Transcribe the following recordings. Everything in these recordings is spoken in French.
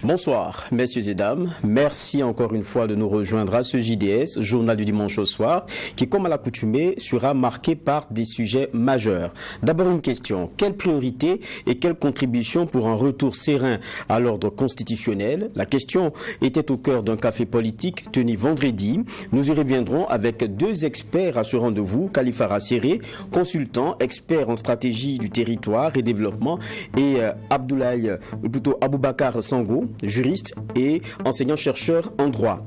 Bonsoir, messieurs et dames. Merci encore une fois de nous rejoindre à ce JDS, journal du dimanche au soir, qui, comme à l'accoutumée, sera marqué par des sujets majeurs. D'abord une question. Quelle priorité et quelle contribution pour un retour serein à l'ordre constitutionnel? La question était au cœur d'un café politique tenu vendredi. Nous y reviendrons avec deux experts à ce rendez-vous, Khalifa Rasséré, consultant, expert en stratégie du territoire et développement, et Aboubakar Sango, juriste et enseignant-chercheur en droit.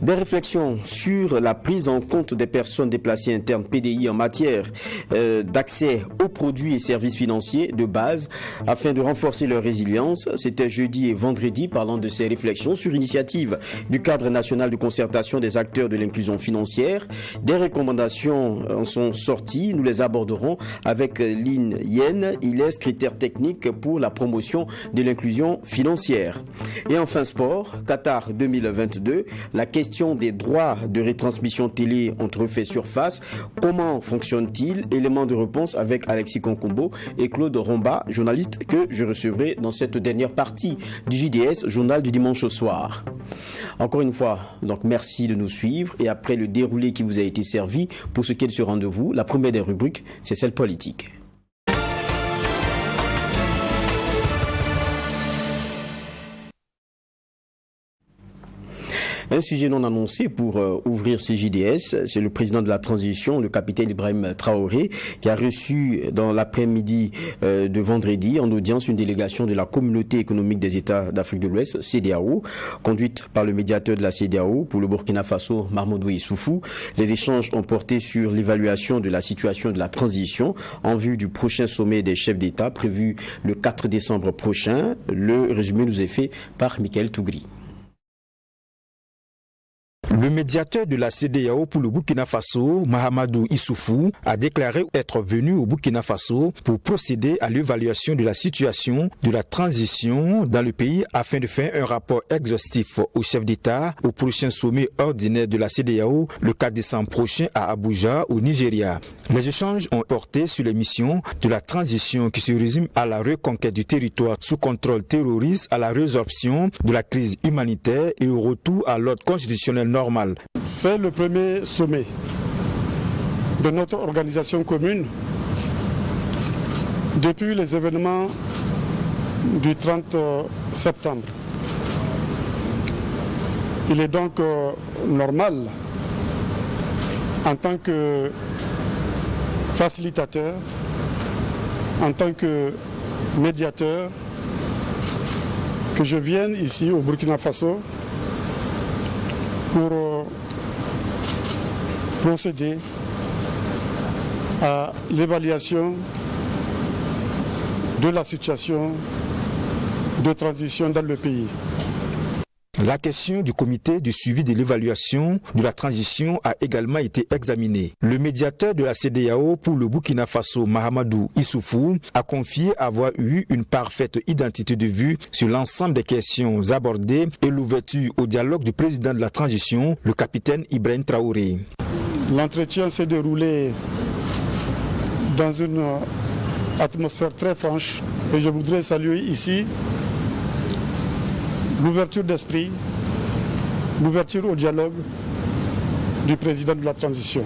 Des réflexions sur la prise en compte des personnes déplacées internes PDI en matière d'accès aux produits et services financiers de base afin de renforcer leur résilience. C'était jeudi et vendredi, parlant de ces réflexions sur initiative du cadre national de concertation des acteurs de l'inclusion financière. Des recommandations en sont sorties. Nous les aborderons avec Lynn Yen. Il est critères techniques pour la promotion de l'inclusion financière. Et enfin sport, Qatar 2022, la question des droits de retransmission télé ont refait surface. Comment fonctionne-t-il? Élément de réponse avec Alexis Konkombo et Claude Romba, journaliste que je recevrai dans cette dernière partie du JDS, journal du dimanche au soir. Encore une fois, donc merci de nous suivre et après le déroulé qui vous a été servi pour ce qui est de ce rendez-vous, la première des rubriques, c'est celle politique. Un sujet non annoncé pour ouvrir ce JDS, c'est le président de la transition, le capitaine Ibrahim Traoré, qui a reçu dans l'après-midi de vendredi en audience une délégation de la Communauté économique des États d'Afrique de l'Ouest, CEDEAO, conduite par le médiateur de la CEDEAO pour le Burkina Faso, Mahamadou Issoufou. Les échanges ont porté sur l'évaluation de la situation de la transition en vue du prochain sommet des chefs d'État prévu le 4 décembre prochain. Le résumé nous est fait par Michael Tougri. Le médiateur de la CEDEAO pour le Burkina Faso, Mahamadou Issoufou, a déclaré être venu au Burkina Faso pour procéder à l'évaluation de la situation de la transition dans le pays afin de faire un rapport exhaustif au chef d'État au prochain sommet ordinaire de la CEDEAO le 4 décembre prochain à Abuja, au Nigeria. Les échanges ont porté sur les missions de la transition qui se résume à la reconquête du territoire sous contrôle terroriste, à la résorption de la crise humanitaire et au retour à l'ordre constitutionnel normal. C'est le premier sommet de notre organisation commune depuis les événements du 30 septembre. Il est donc normal, en tant que facilitateur, en tant que médiateur, que je vienne ici au Burkina Faso pour procéder à l'évaluation de la situation de transition dans le pays. La question du comité de suivi de l'évaluation de la transition a également été examinée. Le médiateur de la CEDEAO pour le Burkina Faso, Mahamadou Issoufou, a confié avoir eu une parfaite identité de vue sur l'ensemble des questions abordées et l'ouverture au dialogue du président de la transition, le capitaine Ibrahim Traoré. L'entretien s'est déroulé dans une atmosphère très franche et je voudrais saluer ici l'ouverture d'esprit, l'ouverture au dialogue du président de la transition.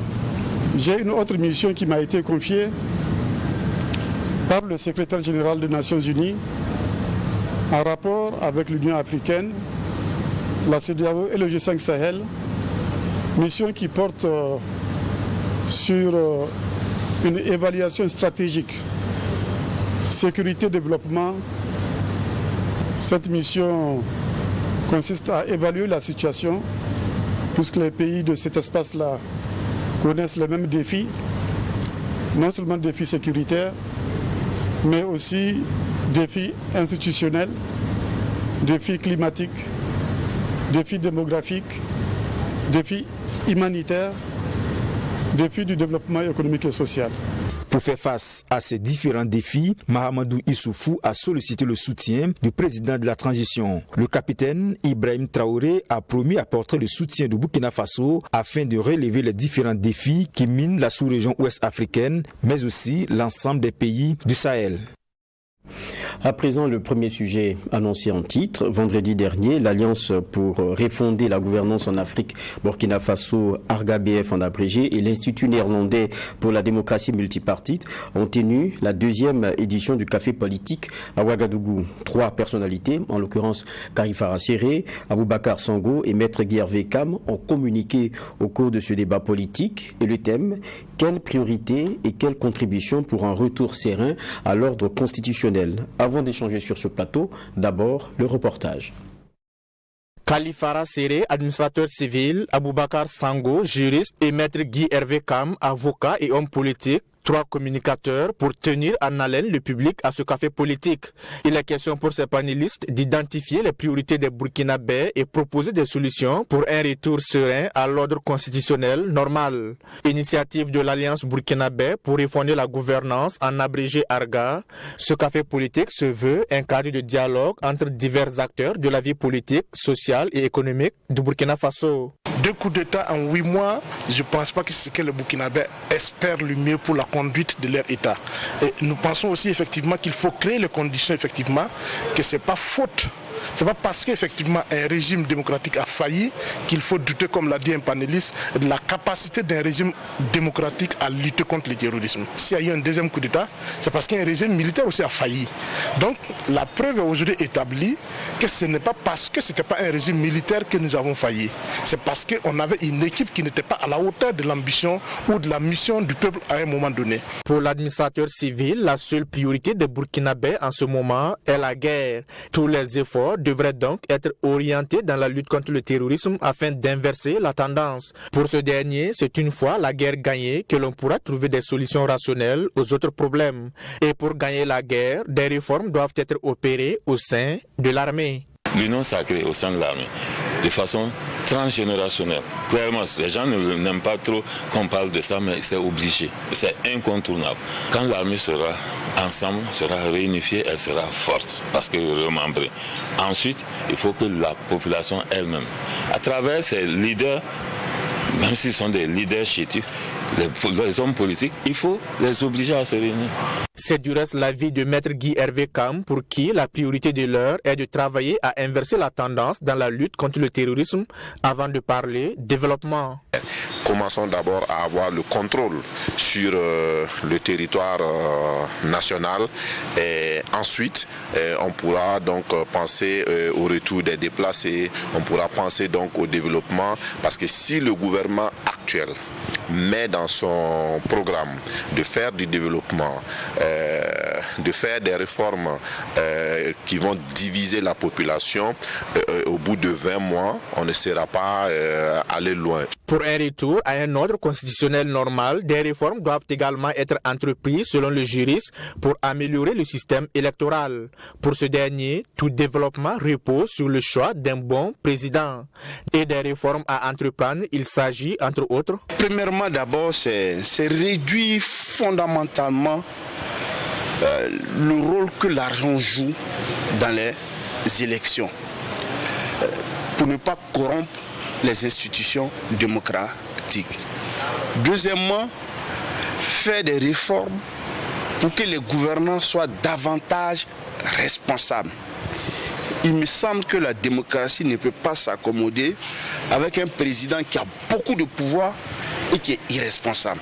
J'ai une autre mission qui m'a été confiée par le secrétaire général des Nations Unies en rapport avec l'Union africaine, la CEDEAO et le G5 Sahel, mission qui porte sur une évaluation stratégique, sécurité-développement. Cette mission consiste à évaluer la situation, puisque les pays de cet espace-là connaissent les mêmes défis, non seulement défis sécuritaires, mais aussi défis institutionnels, défis climatiques, défis démographiques, défis humanitaires, défis du développement économique et social. Pour faire face à ces différents défis, Mahamadou Issoufou a sollicité le soutien du président de la transition. Le capitaine Ibrahim Traoré a promis apporter le soutien du Burkina Faso afin de relever les différents défis qui minent la sous-région ouest africaine, mais aussi l'ensemble des pays du Sahel. À présent, le premier sujet annoncé en titre. Vendredi dernier, l'Alliance pour refonder la gouvernance en Afrique, Burkina Faso, ARGA-BF en abrégé, et l'Institut néerlandais pour la démocratie multipartite ont tenu la deuxième édition du Café politique à Ouagadougou. 3 personnalités, en l'occurrence Karifara Serré, Aboubakar Sango et Maître Guy Hervé Kam, ont communiqué au cours de ce débat politique. Et le thème, quelles priorités et quelles contributions pour un retour serein à l'ordre constitutionnel? Avant d'échanger sur ce plateau, d'abord le reportage. Karifara Serré, administrateur civil, Aboubakar Sango, juriste, et Maître Guy Hervé Kam, avocat et homme politique. 3 communicateurs pour tenir en haleine le public à ce café politique. Il est question pour ces panélistes d'identifier les priorités des Burkinabés et proposer des solutions pour un retour serein à l'ordre constitutionnel normal. Initiative de l'Alliance burkinabé pour refonder la gouvernance en abrégé ARGA. Ce café politique se veut un cadre de dialogue entre divers acteurs de la vie politique, sociale et économique du Burkina Faso. 2 coups d'État en 8 mois, je ne pense pas que c'est ce que les Burkinabés espèrent le mieux pour la conduite de leur État. Et nous pensons aussi effectivement qu'il faut créer les conditions effectivement que ce n'est pas faute. Ce n'est pas parce qu'effectivement un régime démocratique a failli qu'il faut douter, comme l'a dit un panéliste, de la capacité d'un régime démocratique à lutter contre le terrorisme. S'il y a eu un deuxième coup d'État, c'est parce qu'un régime militaire aussi a failli. Donc la preuve est aujourd'hui établie que ce n'est pas parce que ce n'était pas un régime militaire que nous avons failli. C'est parce qu'on avait une équipe qui n'était pas à la hauteur de l'ambition ou de la mission du peuple à un moment donné. Pour l'administrateur civil, la seule priorité des Burkinabés en ce moment est la guerre. Tous les efforts devrait donc être orienté dans la lutte contre le terrorisme afin d'inverser la tendance. Pour ce dernier, c'est une fois la guerre gagnée que l'on pourra trouver des solutions rationnelles aux autres problèmes. Et pour gagner la guerre, des réformes doivent être opérées au sein de l'armée. L'union sacrée au sein de l'armée, de façon transgénérationnelle. Clairement, les gens n'aiment pas trop qu'on parle de ça, mais c'est obligé, c'est incontournable. Quand l'armée sera ensemble, sera réunifiée, elle sera forte, parce que remembrée. Ensuite, il faut que la population elle-même, à travers ses leaders, même s'ils sont des leaders chétifs, les hommes politiques, il faut les obliger à se réunir. C'est du reste l'avis de Maître Guy Hervé Kam, pour qui la priorité de l'heure est de travailler à inverser la tendance dans la lutte contre le terrorisme avant de parler développement. Commençons d'abord à avoir le contrôle sur le territoire national et ensuite on pourra donc penser au retour des déplacés, on pourra penser donc au développement, parce que si le gouvernement actuel met dans son programme de faire du développement, de faire des réformes qui vont diviser la population, au bout de 20 mois, on ne sera pas aller loin. Pour un retour à un ordre constitutionnel normal, des réformes doivent également être entreprises selon le juriste pour améliorer le système électoral. Pour ce dernier, tout développement repose sur le choix d'un bon président. Et des réformes à entreprendre, il s'agit entre autres. Premièrement, d'abord, c'est réduire fondamentalement le rôle que l'argent joue dans les élections pour ne pas corrompre les institutions démocratiques. Deuxièmement, faire des réformes pour que les gouvernants soient davantage responsables. Il me semble que la démocratie ne peut pas s'accommoder avec un président qui a beaucoup de pouvoir et qui est irresponsable.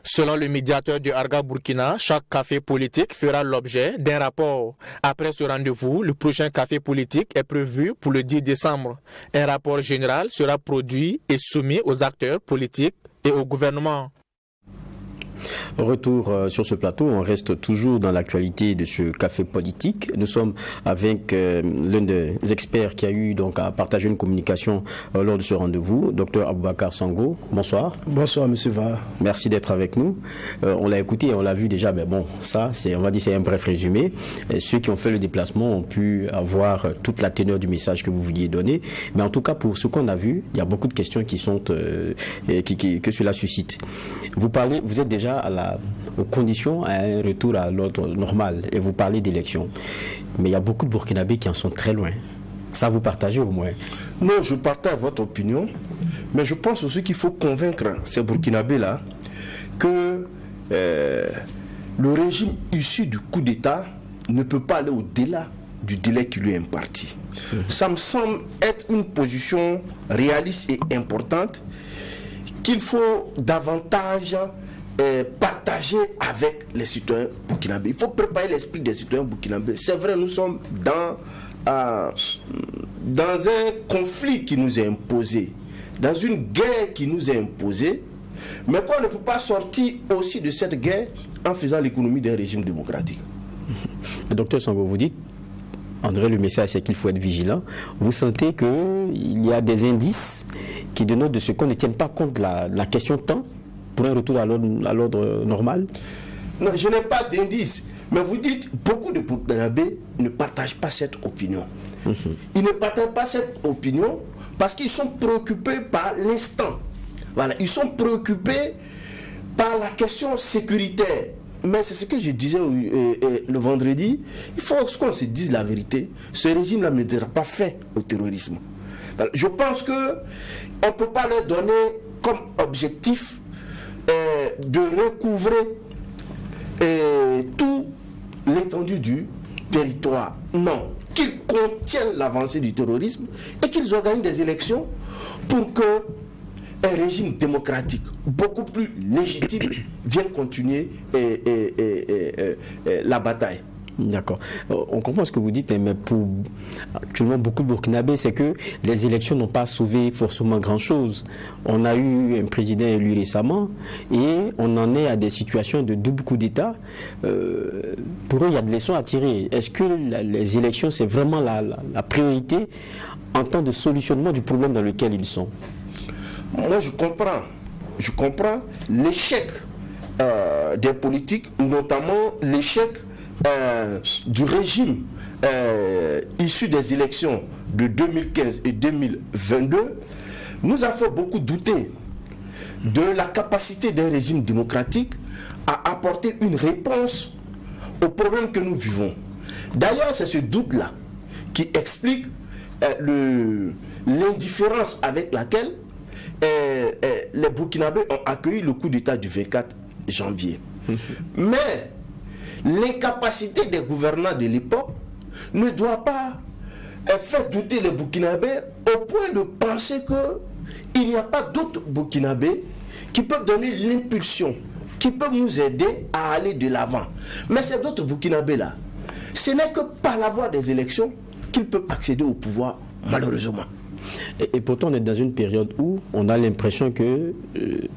Selon le médiateur de ARGA Burkina, chaque café politique fera l'objet d'un rapport. Après ce rendez-vous, le prochain café politique est prévu pour le 10 décembre. Un rapport général sera produit et soumis aux acteurs politiques et au gouvernement. Retour sur ce plateau, on reste toujours dans l'actualité de ce café politique. Nous sommes avec l'un des experts qui a eu donc à partager une communication lors de ce rendez-vous, Dr Aboubakar Sango. Bonsoir. Bonsoir, monsieur Va. Merci d'être avec nous. On l'a écouté, on l'a vu déjà, mais bon, ça, on va dire, c'est un bref résumé. Ceux qui ont fait le déplacement ont pu avoir toute la teneur du message que vous vouliez donner. Mais en tout cas, pour ce qu'on a vu, il y a beaucoup de questions qui sont que cela suscite. Vous êtes déjà aux conditions à un retour à l'ordre normal et vous parlez d'élections. Mais il y a beaucoup de Burkinabés qui en sont très loin. Ça, vous partagez au moins? Non, je partage votre opinion, mais je pense aussi qu'il faut convaincre ces Burkinabés-là que le régime issu du coup d'État ne peut pas aller au-delà du délai qui lui est imparti. Ça me semble être une position réaliste et importante qu'il faut davantage partager avec les citoyens burkinabés. Il faut préparer l'esprit des citoyens burkinabés. C'est vrai, nous sommes dans un conflit qui nous est imposé, dans une guerre qui nous est imposée, mais qu'on ne peut pas sortir aussi de cette guerre en faisant l'économie d'un régime démocratique. Docteur Sango, vous dites, André, le message c'est qu'il faut être vigilant. Vous sentez qu'il y a des indices qui dénotent de ce qu'on ne tienne pas compte de la question de temps pour un retour à l'ordre normal? Non, je n'ai pas d'indices. Mais vous dites, beaucoup de Burkinabés ne partagent pas cette opinion. Ils ne partagent pas cette opinion parce qu'ils sont préoccupés par l'instant. Voilà, ils sont préoccupés par la question sécuritaire. Mais c'est ce que je disais le vendredi. Il faut qu'on se dise la vérité. Ce régime-là ne sera pas fait au terrorisme. Voilà, je pense qu'on ne peut pas leur donner comme objectif de recouvrer tout l'étendue du territoire. Non, qu'ils contiennent l'avancée du terrorisme et qu'ils organisent des élections pour que un régime démocratique beaucoup plus légitime vienne continuer la bataille. D'accord. On comprend ce que vous dites, mais pour actuellement beaucoup de Burkinabés, c'est que les élections n'ont pas sauvé forcément grand-chose. On a eu un président élu récemment et on en est à des situations de double coup d'État. Pour eux, il y a des leçons à tirer. Est-ce que les élections, c'est vraiment la priorité en temps de solutionnement du problème dans lequel ils sont? Moi, je comprends l'échec des politiques, notamment l'échec du régime issu des élections de 2015 et 2022 nous a fait beaucoup douter de la capacité d'un régime démocratique à apporter une réponse aux problèmes que nous vivons. D'ailleurs, c'est ce doute-là qui explique l'indifférence avec laquelle les Burkinabés ont accueilli le coup d'État du 24 janvier. Mais l'incapacité des gouvernants de l'époque ne doit pas faire douter les Burkinabés au point de penser qu'il n'y a pas d'autres Burkinabés qui peuvent donner l'impulsion, qui peuvent nous aider à aller de l'avant. Mais ces d'autres Burkinabés-là, ce n'est que par la voie des élections qu'ils peuvent accéder au pouvoir, malheureusement. Et pourtant, on est dans une période où on a l'impression que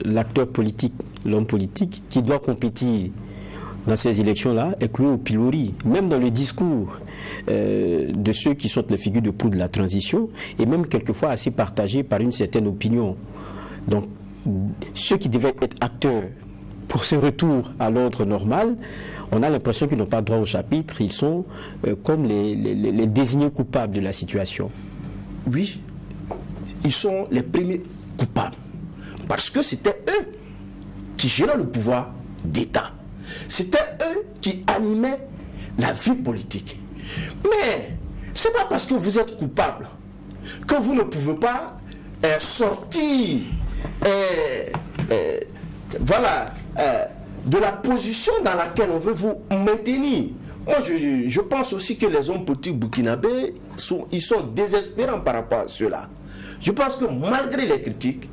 l'acteur politique, l'homme politique, qui doit compétir dans ces élections-là, est cloué au pilori. Même dans le discours de ceux qui sont les figures de proue de la transition, et même quelquefois assez partagés par une certaine opinion. Donc, ceux qui devaient être acteurs pour ce retour à l'ordre normal, on a l'impression qu'ils n'ont pas droit au chapitre. Ils sont comme les désignés coupables de la situation. Oui, ils sont les premiers coupables. Parce que c'était eux qui géraient le pouvoir d'État. C'était eux qui animaient la vie politique. Mais ce n'est pas parce que vous êtes coupable que vous ne pouvez pas sortir de la position dans laquelle on veut vous maintenir. Moi, je pense aussi que les hommes politiques burkinabés, ils sont désespérants par rapport à cela. Je pense que malgré les critiques,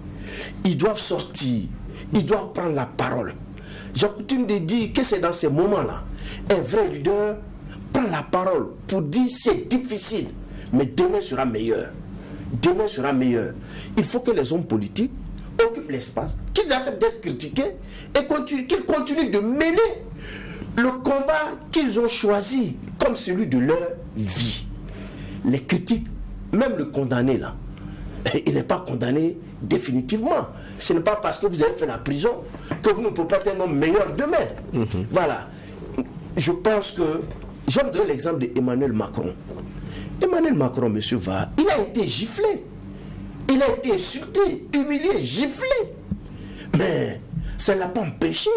ils doivent sortir, ils doivent prendre la parole. J'ai coutume de dire que c'est dans ces moments-là, un vrai leader prend la parole pour dire c'est difficile, mais demain sera meilleur. Demain sera meilleur. Il faut que les hommes politiques occupent l'espace, qu'ils acceptent d'être critiqués et qu'ils continuent de mener le combat qu'ils ont choisi comme celui de leur vie. Les critiques, même le condamné là, il n'est pas condamné définitivement. Ce n'est pas parce que vous avez fait la prison que vous ne pouvez pas être un homme meilleur demain. Voilà. Je pense que, j'aime donner l'exemple d'Emmanuel Macron. Emmanuel Macron, monsieur Va, il a été giflé. Il a été insulté, humilié, giflé. Mais ça ne l'a pas empêché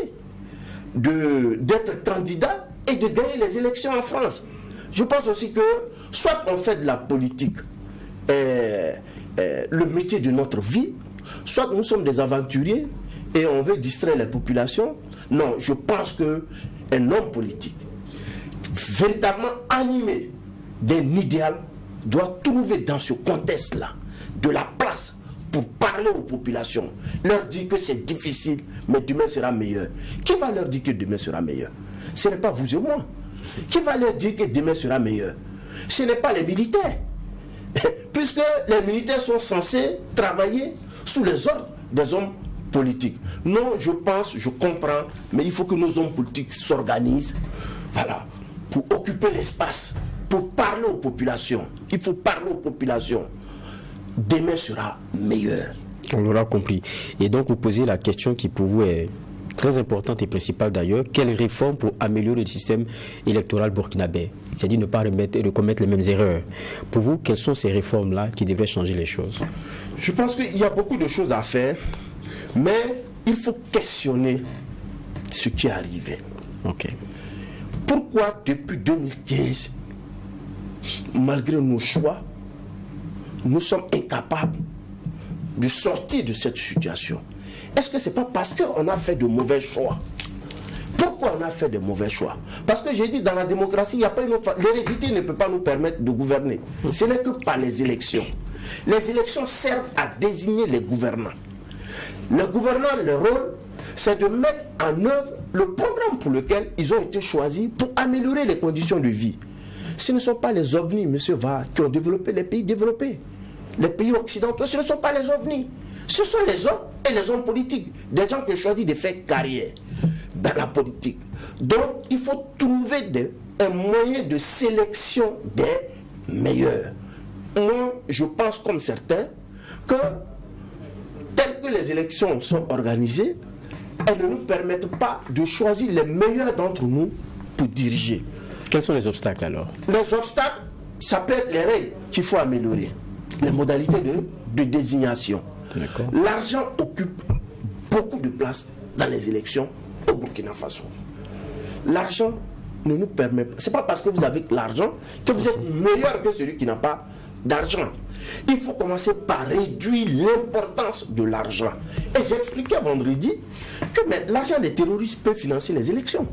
d'être candidat et de gagner les élections en France. Je pense aussi que soit on fait de la politique le métier de notre vie, soit nous sommes des aventuriers et on veut distraire la population. Non, je pense qu'un homme politique véritablement animé d'un idéal doit trouver dans ce contexte-là de la place pour parler aux populations, leur dire que c'est difficile, mais demain sera meilleur. Qui va leur dire que demain sera meilleur? Ce n'est pas vous et moi. Qui va leur dire que demain sera meilleur? Ce n'est pas les militaires. Puisque les militaires sont censés travailler sous les ordres des hommes politiques. Non, je pense, je comprends, mais il faut que nos hommes politiques s'organisent, voilà, pour occuper l'espace, pour parler aux populations. Il faut parler aux populations. Demain sera meilleur. On l'aura compris. Et donc vous posez la question qui pour vous est très importante et principale d'ailleurs. Quelles réformes pour améliorer le système électoral burkinabé? C'est-à-dire ne pas recommettre les mêmes erreurs. Pour vous, quelles sont ces réformes-là qui devraient changer les choses? Je pense qu'il y a beaucoup de choses à faire, mais il faut questionner ce qui est arrivé. Okay. Pourquoi depuis 2015, malgré nos choix, nous sommes incapables de sortir de cette situation? Est-ce que ce n'est pas parce qu'on a fait de mauvais choix? Pourquoi on a fait de mauvais choix? Parce que j'ai dit, dans la démocratie, il n'y a pas une autre... L'hérédité ne peut pas nous permettre de gouverner. Ce n'est que par les élections. Les élections servent à désigner les gouvernants. Les gouvernants, leur rôle, c'est de mettre en œuvre le programme pour lequel ils ont été choisis pour améliorer les conditions de vie. Ce ne sont pas les ovnis, monsieur Va, qui ont développé les pays développés. Les pays occidentaux, ce ne sont pas les ovnis. Ce sont les hommes et les hommes politiques. Des gens qui ont choisi de faire carrière dans la politique. Donc, il faut trouver un moyen de sélection des meilleurs. Moi, je pense comme certains que, telles que les élections sont organisées, elles ne nous permettent pas de choisir les meilleurs d'entre nous pour diriger. Quels sont les obstacles alors? Les obstacles, ça peut être les règles qu'il faut améliorer, les modalités de désignation. L'argent occupe beaucoup de place dans les élections au Burkina Faso. L'argent ne nous permet pas. Ce n'est pas parce que vous avez l'argent que vous êtes meilleur que celui qui n'a pas d'argent. Il faut commencer par réduire l'importance de l'argent. Et j'expliquais vendredi que l'argent des terroristes peut financer les élections.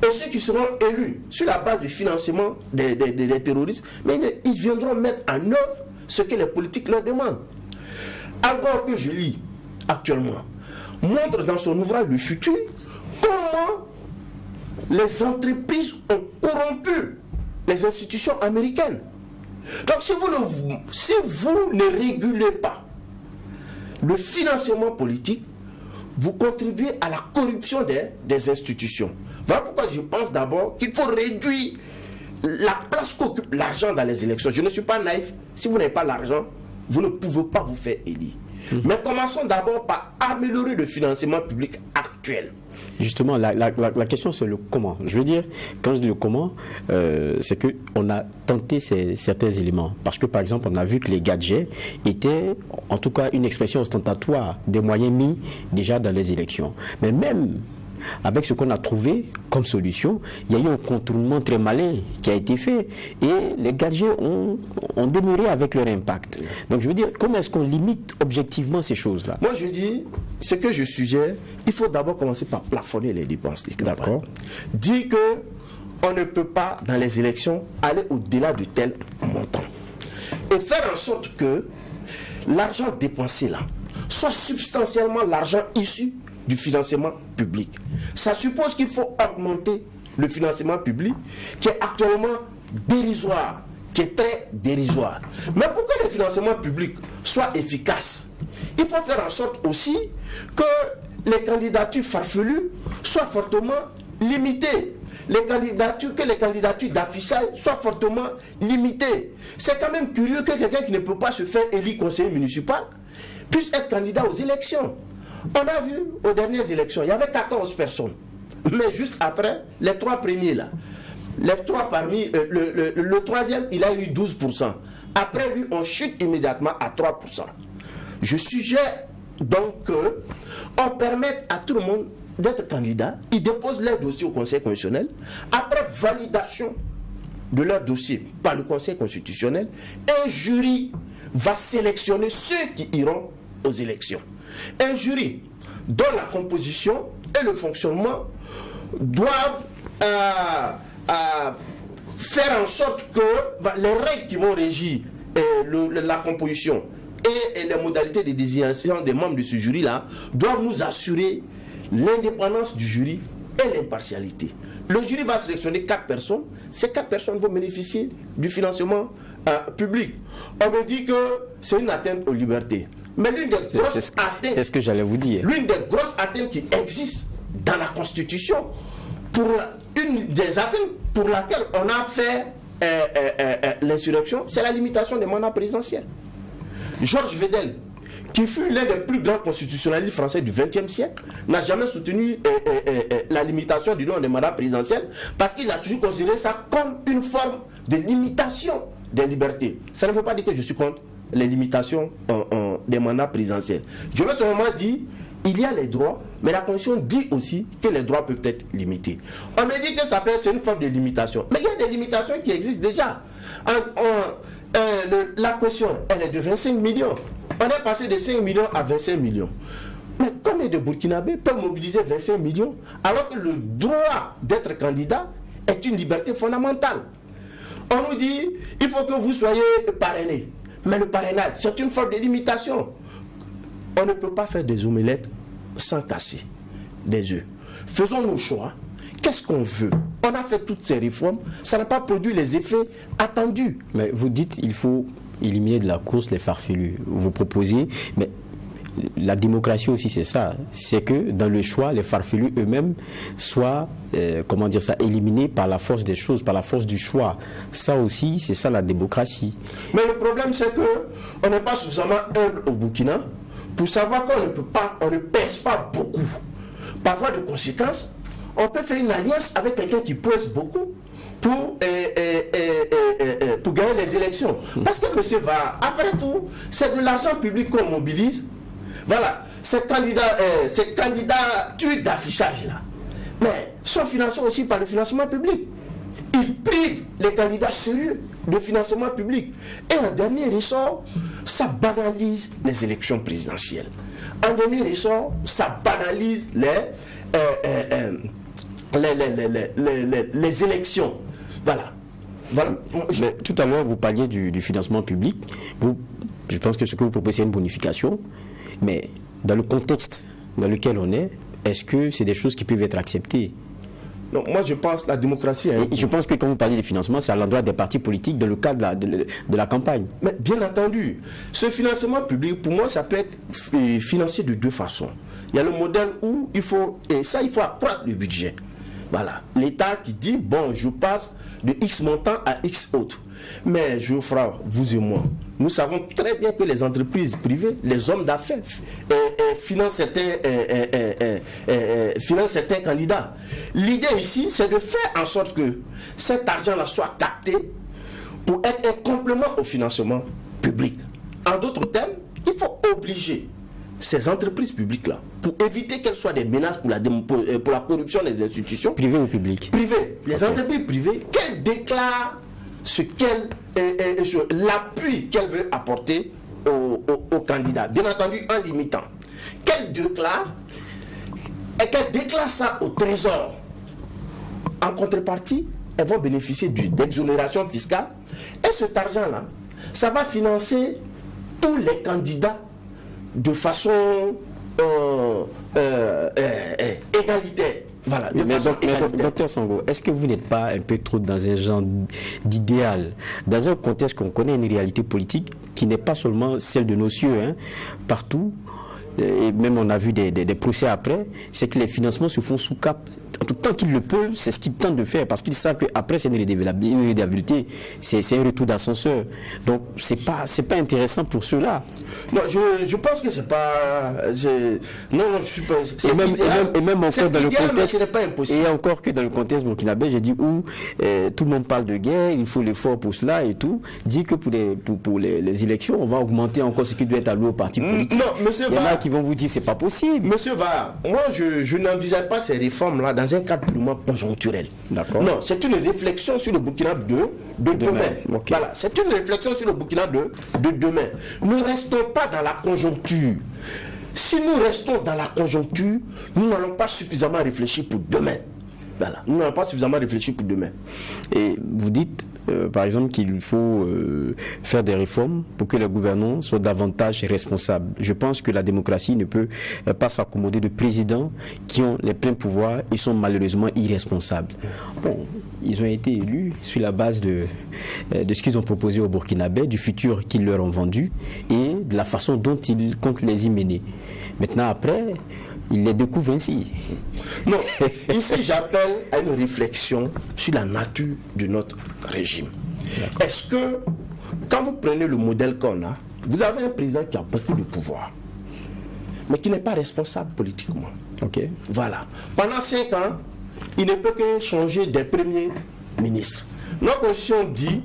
Et ceux qui seront élus sur la base du financement des terroristes, mais ils viendront mettre en œuvre ce que les politiques leur demandent. Alors que je lis actuellement, montre dans son ouvrage Le Futur comment les entreprises ont corrompu les institutions américaines. Donc si vous ne régulez pas le financement politique, vous contribuez à la corruption des institutions. Voilà pourquoi je pense d'abord qu'il faut réduire la place qu'occupe l'argent dans les élections. Je ne suis pas naïf. Si vous n'avez pas l'argent, vous ne pouvez pas vous faire élire. Mais commençons d'abord par améliorer le financement public actuel. Justement, la question c'est le comment. Je veux dire, quand je dis le comment, c'est qu'on a tenté certains éléments. Parce que par exemple, on a vu que les gadgets étaient en tout cas une expression ostentatoire des moyens mis déjà dans les élections. Mais même avec ce qu'on a trouvé comme solution, il y a eu un contournement très malin qui a été fait et les gadgets ont demeuré avec leur impact. Donc je veux dire, comment est-ce qu'on limite objectivement ces choses-là? Moi je dis, ce que je suggère, il faut d'abord commencer par plafonner les dépenses. D'accord. Dire qu'on ne peut pas dans les élections aller au-delà de tel montant. Et faire en sorte que l'argent dépensé là soit substantiellement l'argent issu du financement public. Ça suppose qu'il faut augmenter le financement public qui est actuellement dérisoire, qui est très dérisoire. Mais pour que le financement public soit efficace, il faut faire en sorte aussi que les candidatures farfelues soient fortement limitées. Que les candidatures d'affichage soient fortement limitées. C'est quand même curieux que quelqu'un qui ne peut pas se faire élire conseiller municipal puisse être candidat aux élections. On a vu aux dernières élections, il y avait 14 personnes. Mais juste après, les trois premiers là, les trois parmi, le troisième, il a eu 12%. Après lui, on chute immédiatement à 3%. Je suggère donc qu'on permette à tout le monde d'être candidat. Ils déposent leur dossier au Conseil constitutionnel. Après validation de leur dossier par le Conseil constitutionnel, un jury va sélectionner ceux qui iront aux élections. Un jury dont la composition et le fonctionnement doivent à faire en sorte que les règles qui vont régir la composition et les modalités de désignation des membres de ce jury-là doivent nous assurer l'indépendance du jury et l'impartialité. Le jury va sélectionner 4 personnes. Ces 4 personnes vont bénéficier du financement public. On me dit que c'est une atteinte aux libertés. Mais l'une des grosses atteintes, c'est ce que j'allais vous dire. L'une des grosses atteintes qui existent dans la Constitution, une des atteintes pour laquelle on a fait l'insurrection, c'est la limitation des mandats présidentiels. Georges Vedel, qui fut l'un des plus grands constitutionnalistes français du XXe siècle, n'a jamais soutenu la limitation du nombre des mandats présidentiels parce qu'il a toujours considéré ça comme une forme de limitation des libertés. Ça ne veut pas dire que je suis contre les limitations des mandats présidentiels. Je veux seulement dire il y a les droits, mais la Constitution dit aussi que les droits peuvent être limités. On me dit que ça peut être une forme de limitation. Mais il y a des limitations qui existent déjà. La caution, elle est de 25 millions. On est passé de 5 millions à 25 millions. Mais combien de Burkinabés peuvent mobiliser 25 millions alors que le droit d'être candidat est une liberté fondamentale? On nous dit il faut que vous soyez parrainé. Mais le parrainage, c'est une forme de limitation. On ne peut pas faire des omelettes sans casser des œufs. Faisons nos choix. Qu'est-ce qu'on veut? On a fait toutes ces réformes. Ça n'a pas produit les effets attendus. Mais vous dites qu'il faut éliminer de la course les farfelus. Vous proposez, mais la démocratie aussi c'est ça. C'est que dans le choix, les farfelus eux-mêmes soient, éliminés par la force des choses, par la force du choix. Ça aussi, c'est ça la démocratie. Mais le problème c'est que on n'est pas suffisamment humble au Burkina pour savoir qu'on ne pèse pas beaucoup. Par voie de conséquence, on peut faire une alliance avec quelqu'un qui pèse beaucoup pour gagner les élections. Parce que monsieur va, après tout, c'est de l'argent public qu'on mobilise. Voilà, ces candidatures d'affichage là, mais sont financés aussi par le financement public. Ils privent les candidats sérieux de financement public. Et en dernier ressort, ça banalise les élections présidentielles. En dernier ressort, ça banalise les élections. Voilà. Mais tout à l'heure, vous parliez du financement public. Je pense que ce que vous proposez, c'est une bonification. Mais dans le contexte dans lequel on est, est-ce que c'est des choses qui peuvent être acceptées? Non, moi je pense que la démocratie... Je pense que quand vous parlez de financement, c'est à l'endroit des partis politiques dans le cadre de la campagne. Mais bien entendu, ce financement public, pour moi, ça peut être financé de 2 façons. Il y a le modèle où il faut accroître le budget. Voilà, l'État qui dit, bon, je passe de X montant à X autre. Mais Geoffroy, vous et moi, nous savons très bien que les entreprises privées, les hommes d'affaires financent certains candidats. L'idée ici, c'est de faire en sorte que cet argent-là soit capté pour être un complément au financement public. En d'autres termes, il faut obliger ces entreprises publiques-là, pour éviter qu'elles soient des menaces pour la corruption des institutions. Privées ou publiques? Privées. Les entreprises privées, qu'elles déclarent l'appui qu'elle veut apporter aux candidats, bien entendu en limitant. Qu'elle déclare ça au Trésor. En contrepartie, elles vont bénéficier d'exonération fiscale. Et cet argent-là, ça va financer tous les candidats de façon égalitaire. Voilà, docteur Sango, est-ce que vous n'êtes pas un peu trop dans un genre d'idéal, dans un contexte qu'on connaît une réalité politique qui n'est pas seulement celle de nos cieux, hein, partout, et même on a vu des procès après, c'est que les financements se font sous cap. En tout temps qu'ils le peuvent, c'est ce qu'ils tentent de faire, parce qu'ils savent qu'après c'est une irrédavabilité, c'est un retour d'ascenseur. Donc c'est pas intéressant pour ceux-là. Non, je pense que c'est pas... Non, je suis pas... Et même encore dans le contexte... C'est pas impossible. Et encore que dans le contexte burkinabé, j'ai dit où tout le monde parle de guerre, il faut l'effort pour cela et tout, dit que pour les élections, on va augmenter encore ce qui doit être alloué aux partis politiques. Non, monsieur il y en a qui vont vous dire c'est pas possible. Monsieur Va, moi je n'envisage pas ces réformes-là dans un cadre purement conjoncturel. D'accord. Non, c'est une réflexion sur le Burkina de demain. Okay. Voilà, c'est une réflexion sur le Burkina de demain. Ne restons pas dans la conjoncture. Si nous restons dans la conjoncture, nous n'allons pas suffisamment réfléchir pour demain. Voilà. Nous n'avons pas suffisamment réfléchi pour demain. Et vous dites, par exemple, qu'il faut faire des réformes pour que les gouvernants soient davantage responsables. Je pense que la démocratie ne peut pas s'accommoder de présidents qui ont les pleins pouvoirs et sont malheureusement irresponsables. Bon, ils ont été élus sur la base de ce qu'ils ont proposé aux Burkinabés, du futur qu'ils leur ont vendu et de la façon dont ils comptent les y mener. Maintenant, après, ils les découvrent ainsi. Non, ici j'appelle à une réflexion sur la nature de notre régime. Est-ce que, quand vous prenez le modèle qu'on a, vous avez un président qui a beaucoup de pouvoir, mais qui n'est pas responsable politiquement. Ok. Voilà. Pendant 5 ans, il ne peut que changer des premiers ministres. Notre constitution dit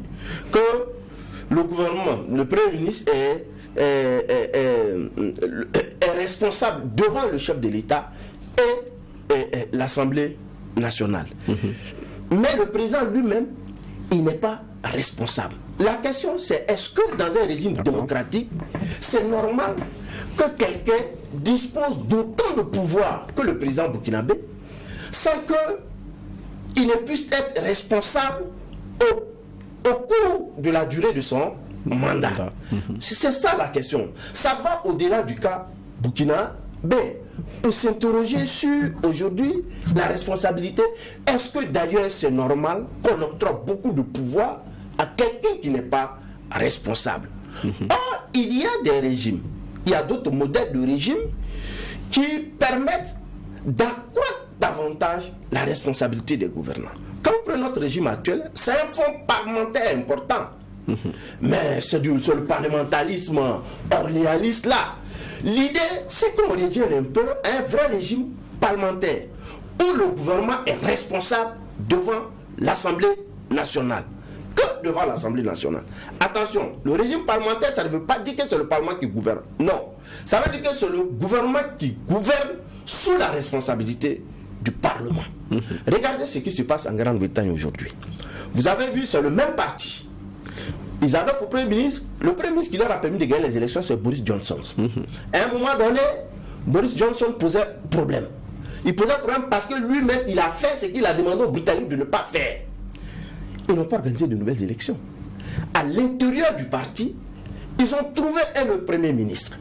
que le gouvernement, le premier ministre est responsable devant le chef de l'État et l'Assemblée nationale. Mais le président lui-même, il n'est pas responsable. La question c'est, est-ce que dans un régime démocratique, c'est normal que quelqu'un dispose d'autant de pouvoir que le président burkinabé sans qu'il ne puisse être responsable au cours de la durée de son mandat. C'est ça la question. Ça va au-delà du cas burkinabé. On s'interroger sur aujourd'hui la responsabilité. Est-ce que d'ailleurs c'est normal qu'on octroie beaucoup de pouvoir à quelqu'un qui n'est pas responsable? Or, il y a des régimes, il y a d'autres modèles de régime qui permettent d'accroître davantage la responsabilité des gouvernants. Quand on prend notre régime actuel, c'est un fonds parlementaire important. Mais c'est le parlementarisme orléaniste là. L'idée, c'est qu'on revienne un peu à un vrai régime parlementaire où le gouvernement est responsable devant l'Assemblée nationale. Que devant l'Assemblée nationale. Attention, le régime parlementaire, ça ne veut pas dire que c'est le Parlement qui gouverne. Non. Ça veut dire que c'est le gouvernement qui gouverne sous la responsabilité du Parlement. Regardez ce qui se passe en Grande-Bretagne aujourd'hui. Vous avez vu, c'est le même parti. Ils avaient pour Premier ministre, le Premier ministre qui leur a permis de gagner les élections, c'est Boris Johnson. À un moment donné, Boris Johnson posait problème. Il posait problème parce que lui-même, il a fait ce qu'il a demandé aux Britanniques de ne pas faire. Ils n'ont pas organisé de nouvelles élections. À l'intérieur du parti, ils ont trouvé un Premier ministre.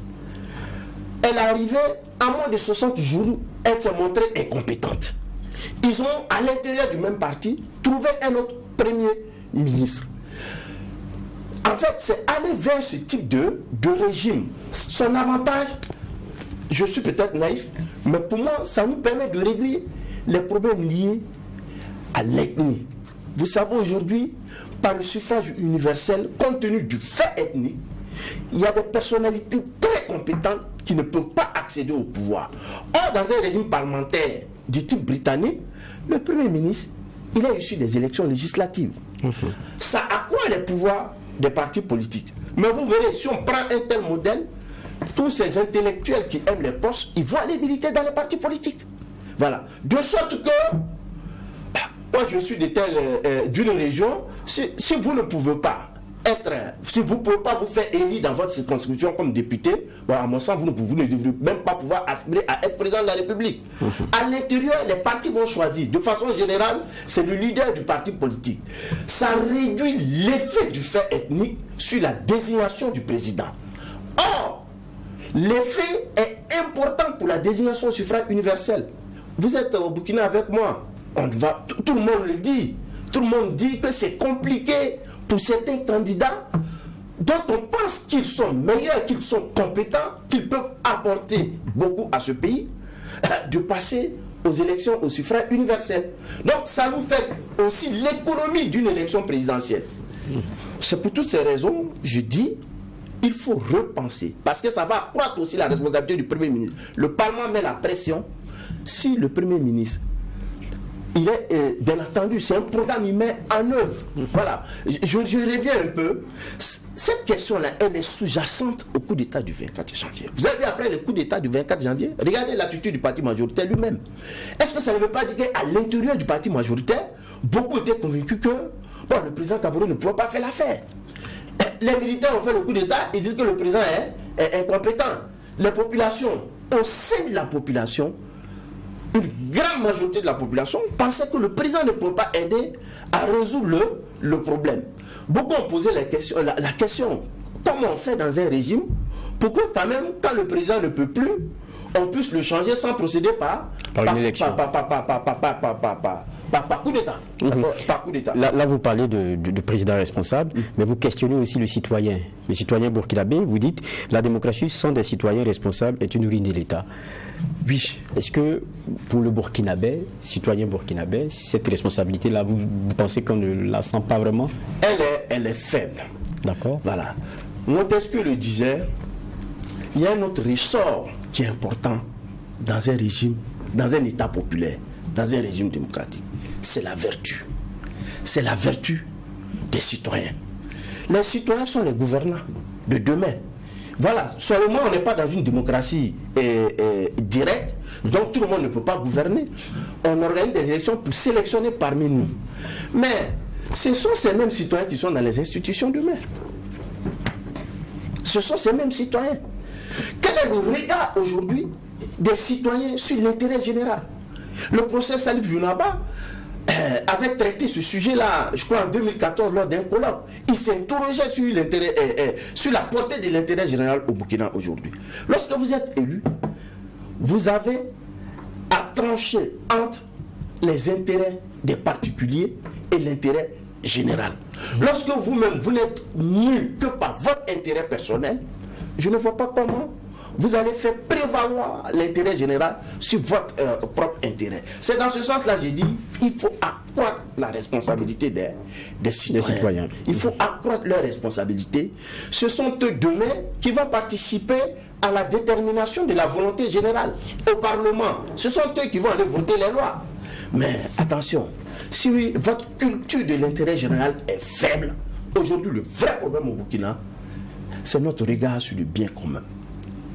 Elle est arrivée, à moins de 60 jours, elle s'est montrée incompétente. Ils ont, à l'intérieur du même parti, trouvé un autre Premier ministre. En fait, c'est aller vers ce type de régime. Son avantage, je suis peut-être naïf, mais pour moi, ça nous permet de régler les problèmes liés à l'ethnie. Vous savez, aujourd'hui, par le suffrage universel, compte tenu du fait ethnique, il y a des personnalités très compétentes qui ne peuvent pas accéder au pouvoir. Or, dans un régime parlementaire du type britannique, le Premier ministre, il est issu des élections législatives. Ça accroît les pouvoirs des partis politiques. Mais vous verrez, si on prend un tel modèle, tous ces intellectuels qui aiment les postes, ils vont aller militer dans les partis politiques. Voilà. De sorte que, moi je suis d'une région, si vous ne pouvez pas si vous ne pouvez pas vous faire élire dans votre circonscription comme député, bon, à mon sens, vous ne devrez même pas pouvoir aspirer à être président de la République. À l'intérieur, les partis vont choisir. De façon générale, c'est le leader du parti politique. Ça réduit l'effet du fait ethnique sur la désignation du président. Or, l'effet est important pour la désignation au suffrage universel. Vous êtes au Burkina avec moi. Tout le monde le dit. Tout le monde dit que c'est compliqué pour certains candidats dont on pense qu'ils sont meilleurs, qu'ils sont compétents, qu'ils peuvent apporter beaucoup à ce pays, de passer aux élections au suffrage universel. Donc ça nous fait aussi l'économie d'une élection présidentielle. C'est pour toutes ces raisons, je dis, il faut repenser, parce que ça va accroître aussi la responsabilité du Premier ministre. Le Parlement met la pression. Si le Premier ministre, il est, bien entendu, c'est un programme, il met en œuvre. Voilà. Je reviens un peu. Cette question-là, elle est sous-jacente au coup d'État du 24 janvier. Vous avez vu après le coup d'État du 24 janvier, regardez l'attitude du parti majoritaire lui-même. Est-ce que ça ne veut pas dire qu'à l'intérieur du parti majoritaire, beaucoup étaient convaincus que le président Kaboré ne pourra pas faire l'affaire. Les militaires ont fait le coup d'État, ils disent que le président est incompétent. Les populations, au sein de la population, une grande majorité de la population pensait que le président ne peut pas aider à résoudre le problème. Beaucoup ont posé la question, comment on fait dans un régime pour que quand même, quand le président ne peut plus, on puisse le changer sans procéder par une élection. Par coup d'État. Par coup d'État. Là, vous parlez de président responsable, mais vous questionnez aussi le citoyen burkinabé. Vous dites la démocratie sans des citoyens responsables est une ruine de l'État. Oui. Est-ce que pour le Burkinabé, citoyen burkinabé, cette responsabilité-là, vous pensez qu'on ne la sent pas vraiment? Elle est faible. D'accord. Voilà. Montesquieu le disait, il y a un autre ressort qui est important dans un régime, dans un État populaire, dans un régime démocratique. C'est la vertu. C'est la vertu des citoyens. Les citoyens sont les gouvernants de demain. Voilà, seulement on n'est pas dans une démocratie directe, donc tout le monde ne peut pas gouverner. On organise des élections pour sélectionner parmi nous. Mais ce sont ces mêmes citoyens qui sont dans les institutions demain. Ce sont ces mêmes citoyens. Quel est le regard aujourd'hui des citoyens sur l'intérêt général? Le procès Salif Younaba avait traité ce sujet-là, je crois en 2014, lors d'un colloque. Il s'interrogeait sur l'intérêt, sur la portée de l'intérêt général au Burkina aujourd'hui. Lorsque vous êtes élu, vous avez à trancher entre les intérêts des particuliers et l'intérêt général. Lorsque vous-même, vous n'êtes mu que par votre intérêt personnel, je ne vois pas comment vous allez faire prévaloir l'intérêt général sur votre propre intérêt. C'est dans ce sens-là, j'ai dit, il faut accroître la responsabilité des citoyens. Il faut accroître leur responsabilité. Ce sont eux demain qui vont participer à la détermination de la volonté générale au Parlement. Ce sont eux qui vont aller voter les lois. Mais attention, si votre culture de l'intérêt général est faible, aujourd'hui le vrai problème au Burkina, c'est notre regard sur le bien commun.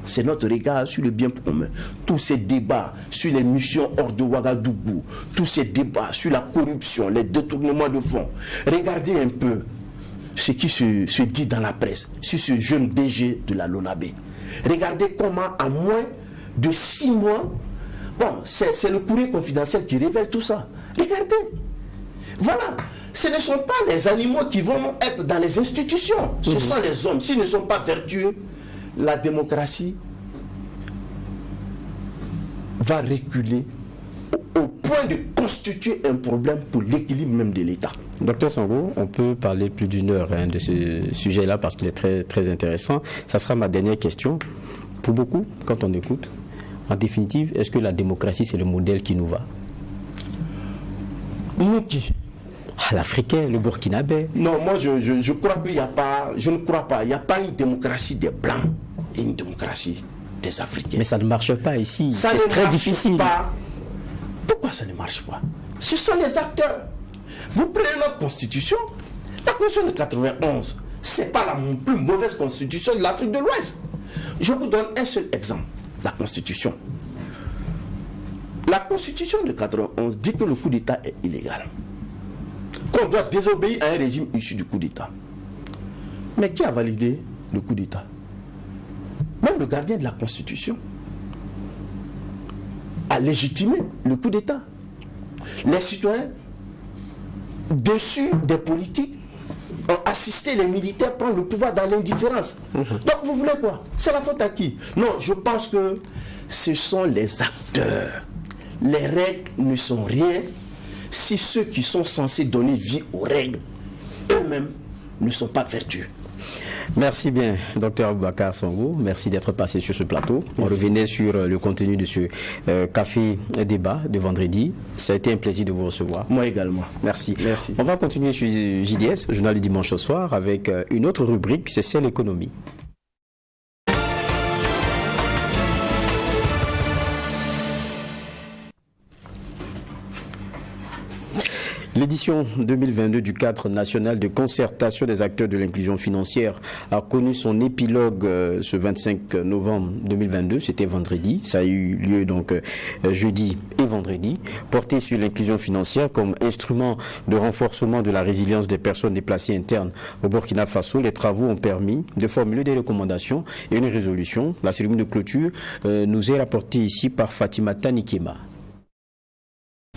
C'est notre regard sur le bien commun. Tous ces débats sur les missions hors de Ouagadougou, tous ces débats sur la corruption, les détournements de fonds. Regardez un peu ce qui se dit dans la presse sur ce jeune DG de la LONABé. Regardez comment en moins de 6 mois, bon, c'est le courrier confidentiel qui révèle tout ça. Regardez. Voilà. Ce ne sont pas les animaux qui vont être dans les institutions. Ce sont les hommes. S'ils ne sont pas vertueux, la démocratie va reculer au point de constituer un problème pour l'équilibre même de l'État. Docteur Sango, on peut parler plus d'une heure de ce sujet-là parce qu'il est très, très intéressant. Ça sera ma dernière question. Pour beaucoup, quand on écoute, en définitive, est-ce que la démocratie, c'est le modèle qui nous va? Nous qui? L'Africain, le Burkinabé. Non, moi je crois qu'il n'y a pas, je ne crois pas, il n'y a pas une démocratie des Blancs et une démocratie des Africains. Mais ça ne marche pas ici, c'est très difficile. Pas. Pourquoi ça ne marche pas? Ce sont les acteurs. Vous prenez notre constitution, la constitution de 91, ce n'est pas la plus mauvaise constitution de l'Afrique de l'Ouest. Je vous donne un seul exemple, la constitution. La constitution de 91 dit que le coup d'État est illégal. Qu'on doit désobéir à un régime issu du coup d'État. Mais qui a validé le coup d'État? Même le gardien de la Constitution a légitimé le coup d'État. Les citoyens, déçus des politiques, ont assisté les militaires prendre le pouvoir dans l'indifférence. Donc vous voulez quoi? C'est la faute à qui? Non, je pense que ce sont les acteurs. Les règles ne sont rien si ceux qui sont censés donner vie aux règles eux-mêmes ne sont pas vertueux. Merci bien, Dr Aboubakar Sango. Merci d'être passé sur ce plateau. On revenait sur le contenu de ce café débat de vendredi. Ça a été un plaisir de vous recevoir. Moi également. Merci. Merci. On va continuer sur JDS, journal du dimanche au soir, avec une autre rubrique, c'est l'économie. L'édition 2022 du cadre national de concertation des acteurs de l'inclusion financière a connu son épilogue ce 25 novembre 2022, c'était vendredi, ça a eu lieu donc jeudi et vendredi, porté sur l'inclusion financière comme instrument de renforcement de la résilience des personnes déplacées internes au Burkina Faso. Les travaux ont permis de formuler des recommandations et une résolution. La cérémonie de clôture nous est rapportée ici par Fatima Tanikema.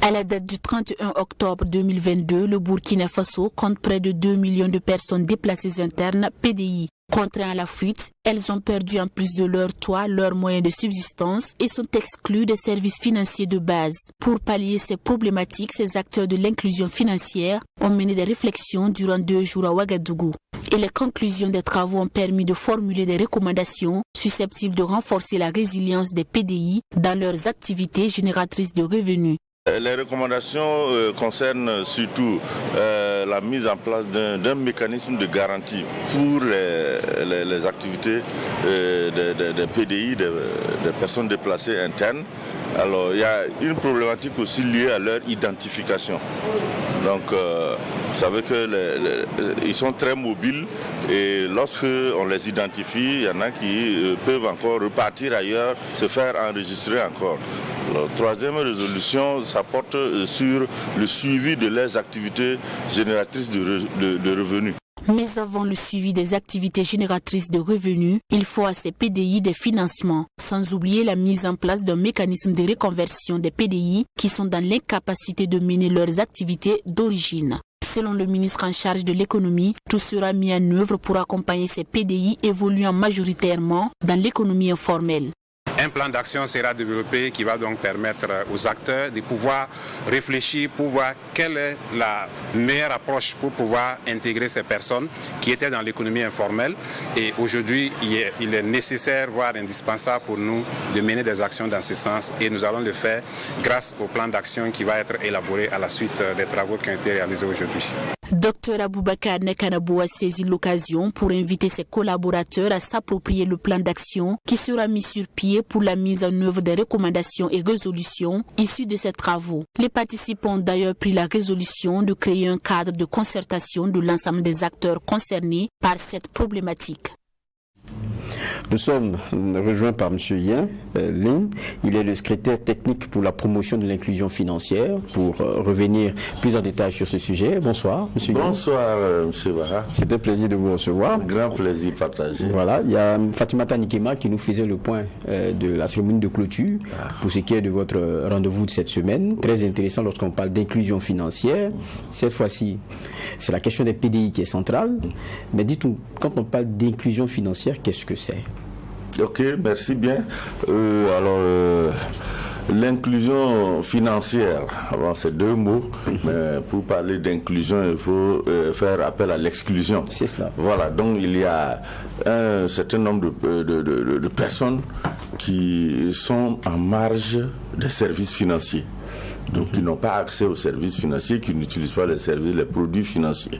À la date du 31 octobre 2022, le Burkina Faso compte près de 2 millions de personnes déplacées internes PDI. Contraintes à la fuite, elles ont perdu en plus de leur toit leurs moyens de subsistance et sont exclues des services financiers de base. Pour pallier ces problématiques, ces acteurs de l'inclusion financière ont mené des réflexions durant 2 jours à Ouagadougou. Et les conclusions des travaux ont permis de formuler des recommandations susceptibles de renforcer la résilience des PDI dans leurs activités génératrices de revenus. Les recommandations concernent surtout la mise en place d'un mécanisme de garantie pour les activités des PDI, des personnes déplacées internes. Alors il y a une problématique aussi liée à leur identification. Donc vous savez qu'ils sont très mobiles et lorsque on les identifie, il y en a qui peuvent encore repartir ailleurs, se faire enregistrer encore. La troisième résolution, ça porte sur le suivi de leurs activités génératrices de revenus. Mais avant le suivi des activités génératrices de revenus, il faut à ces PDI des financements, sans oublier la mise en place d'un mécanisme de reconversion des PDI qui sont dans l'incapacité de mener leurs activités d'origine. Selon le ministre en charge de l'économie, tout sera mis en œuvre pour accompagner ces PDI évoluant majoritairement dans l'économie informelle. Un plan d'action sera développé qui va donc permettre aux acteurs de pouvoir réfléchir pour voir quelle est la meilleure approche pour pouvoir intégrer ces personnes qui étaient dans l'économie informelle. Et aujourd'hui, il est nécessaire, voire indispensable pour nous de mener des actions dans ce sens. Et nous allons le faire grâce au plan d'action qui va être élaboré à la suite des travaux qui ont été réalisés aujourd'hui. Dr Aboubakar Nekanabou a saisi l'occasion pour inviter ses collaborateurs à s'approprier le plan d'action qui sera mis sur pied pour la mise en œuvre des recommandations et résolutions issues de ces travaux. Les participants ont d'ailleurs pris la résolution de créer un cadre de concertation de l'ensemble des acteurs concernés par cette problématique. Nous sommes rejoints par M. Yen Lin. Il est le secrétaire technique pour la promotion de l'inclusion financière. Pour revenir plus en détail sur ce sujet. Bonsoir, M. Yen. Bonsoir, M. Bara. C'est un plaisir de vous recevoir. Grand plaisir partagé. Voilà, il y a Fatimata Nikema qui nous faisait le point de la cérémonie de clôture pour ce qui est de votre rendez-vous de cette semaine. Très intéressant lorsqu'on parle d'inclusion financière. Cette fois-ci, c'est la question des PDI qui est centrale. Mais dites-nous, quand on parle d'inclusion financière, qu'est-ce que c'est? Ok, merci bien. L'inclusion financière, c'est 2 mots, mais pour parler d'inclusion, il faut faire appel à l'exclusion. C'est cela. Voilà, donc il y a un certain nombre de personnes qui sont en marge des services financiers. Donc qui n'ont pas accès aux services financiers, qui n'utilisent pas les produits financiers.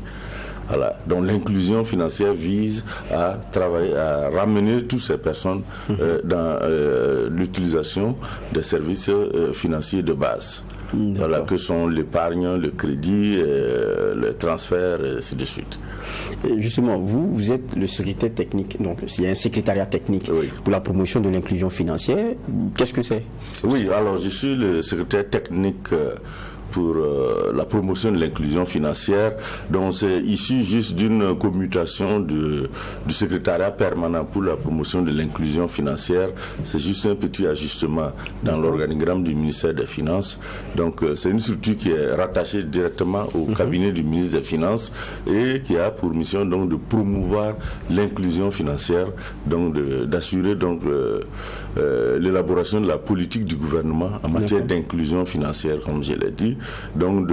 Voilà. Donc l'inclusion financière vise à travailler, à ramener toutes ces personnes dans l'utilisation des services financiers de base. Voilà, que sont l'épargne, le crédit, le transfert, et ainsi de suite. Et justement, vous êtes le secrétaire technique, donc il y a un secrétariat technique pour la promotion de l'inclusion financière. Qu'est-ce que c'est? Oui, alors je suis le secrétaire technique pour la promotion de l'inclusion financière. Donc c'est issu juste d'une commutation du secrétariat permanent pour la promotion de l'inclusion financière. C'est juste un petit ajustement dans l'organigramme du ministère des Finances. Donc c'est une structure qui est rattachée directement au cabinet du ministre des Finances et qui a pour mission donc de promouvoir l'inclusion financière, donc d'assurer donc l'élaboration de la politique du gouvernement en matière d'inclusion financière, comme je l'ai dit. Donc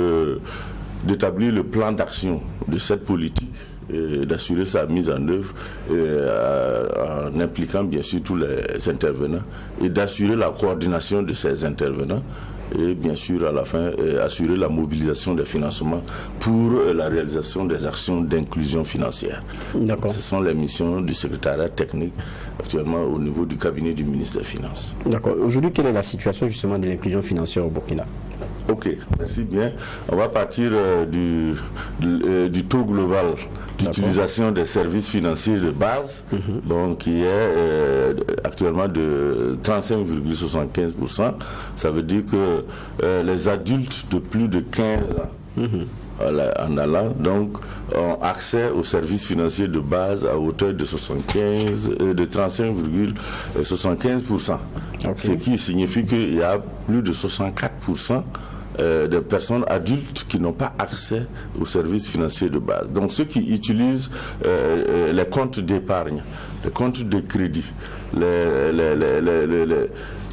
d'établir le plan d'action de cette politique et d'assurer sa mise en œuvre en impliquant bien sûr tous les intervenants et d'assurer la coordination de ces intervenants et bien sûr à la fin assurer la mobilisation des financements pour la réalisation des actions d'inclusion financière. D'accord. Ce sont les missions du secrétariat technique actuellement au niveau du cabinet du ministre des Finances. D'accord. Aujourd'hui, quelle est la situation justement de l'inclusion financière au Burkina? Ok, merci bien. On va partir du taux global d'utilisation des services financiers de base, donc qui est actuellement de 35,75%. Ça veut dire que les adultes de plus de 15 ans en allant donc ont accès aux services financiers de base à hauteur de 35,75%. Ce qui signifie qu'il y a plus de 64% des personnes adultes qui n'ont pas accès aux services financiers de base. Donc ceux qui utilisent les comptes d'épargne, les comptes de crédit,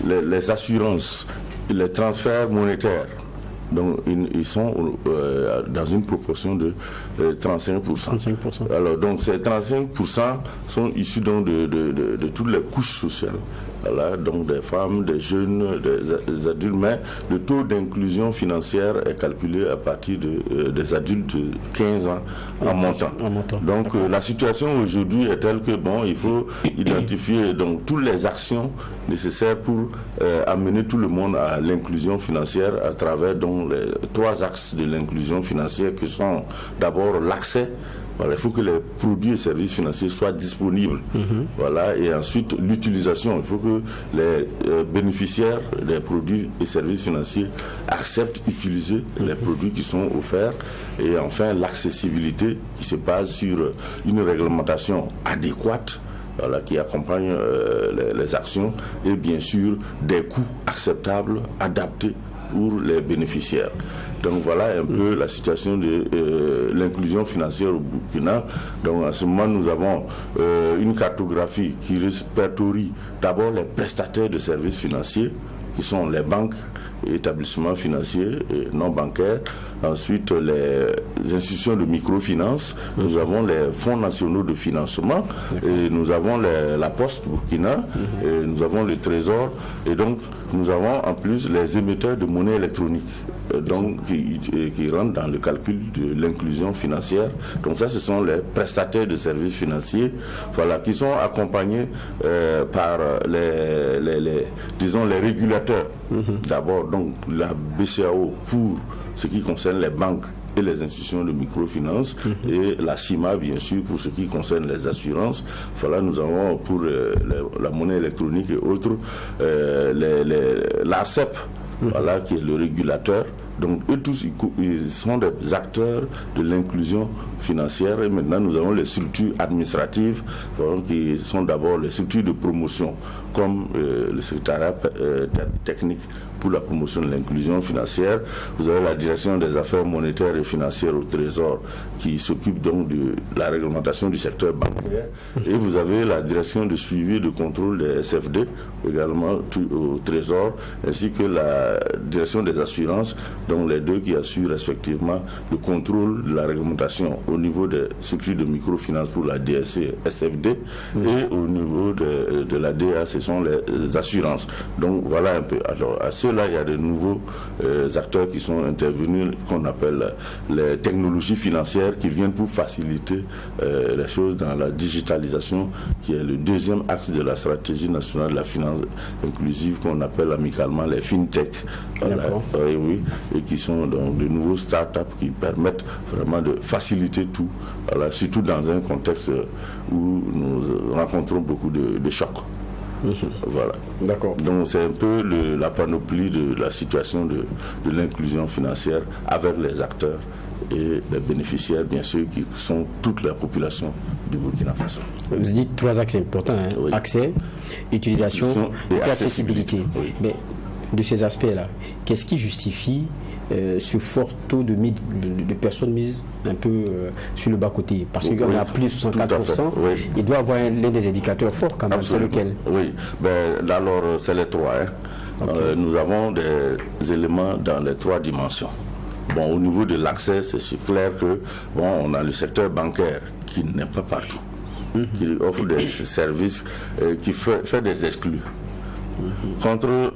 les assurances, les transferts monétaires, donc ils sont dans une proportion de 35%. 35%. Alors donc ces 35% sont issus donc de toutes les couches sociales. Voilà, donc des femmes, des jeunes, des adultes, mais le taux d'inclusion financière est calculé à partir des adultes de 15 ans en montant. Donc la situation aujourd'hui est telle que il faut identifier donc toutes les actions nécessaires pour amener tout le monde à l'inclusion financière à travers donc les 3 axes de l'inclusion financière qui sont d'abord l'accès. Voilà, il faut que les produits et services financiers soient disponibles. Voilà, et ensuite l'utilisation. Il faut que les bénéficiaires des produits et services financiers acceptent d'utiliser les produits qui sont offerts. Et enfin l'accessibilité qui se base sur une réglementation adéquate. Voilà, qui accompagne les actions et bien sûr des coûts acceptables, adaptés pour les bénéficiaires. Donc voilà un peu la situation de l'inclusion financière au Burkina. Donc en ce moment nous avons une cartographie qui répertorie d'abord les prestataires de services financiers qui sont les banques et établissements financiers et non bancaires. Ensuite, les institutions de microfinance. Nous avons les fonds nationaux de financement. Et nous avons la Poste Burkina. Et nous avons le Trésor. Et donc, nous avons en plus les émetteurs de monnaie électronique. Donc, qui rentrent dans le calcul de l'inclusion financière. Donc ça, ce sont les prestataires de services financiers, voilà, qui sont accompagnés par disons les régulateurs. D'abord, donc la BCAO pour ce qui concerne les banques et les institutions de microfinance et la CIMA bien sûr pour ce qui concerne les assurances. Voilà, nous avons pour la monnaie électronique et autres l'ARCEP, voilà, qui est le régulateur. Donc eux tous ils sont des acteurs de l'inclusion financière. Et maintenant nous avons les structures administratives, voilà, qui sont d'abord les structures de promotion comme le secrétariat technique pour la promotion de l'inclusion financière. Vous avez la direction des affaires monétaires et financières au Trésor qui s'occupe donc de la réglementation du secteur bancaire. Et vous avez la direction de suivi et de contrôle des SFD également au Trésor, ainsi que la direction des assurances, donc les deux qui assurent respectivement le contrôle de la réglementation au niveau des structures de microfinance pour la DSC SFD et au niveau de la DA, ce sont les assurances. Donc voilà un peu. Alors à ceux-là, il y a de nouveaux acteurs qui sont intervenus, qu'on appelle les technologies financières, qui viennent pour faciliter les choses dans la digitalisation, qui est le deuxième axe de la stratégie nationale de la finance inclusive, qu'on appelle amicalement les fintech. Voilà, oui, et qui sont donc de nouveaux start-up qui permettent vraiment de faciliter tout, voilà, surtout dans un contexte où nous rencontrons beaucoup de chocs. Voilà. D'accord. Donc c'est un peu la panoplie de la situation de l'inclusion financière avec les acteurs et les bénéficiaires, bien sûr, qui sont toute la population du Burkina Faso. Vous dites 3 axes importants, hein. Oui. Accès, utilisation et accessibilité. Oui. Mais de ces aspects-là, qu'est-ce qui justifie ce fort taux de personnes mises un peu sur le bas-côté? Parce qu'il y en a plus de 64%. Oui. Il doit avoir l'un des indicateurs forts quand même. C'est lequel? Oui, alors c'est les 3. Hein. Okay. Nous avons des éléments dans les 3 dimensions. Bon, au niveau de l'accès, c'est clair que on a le secteur bancaire qui n'est pas partout, qui offre des services, qui fait des exclus. Contre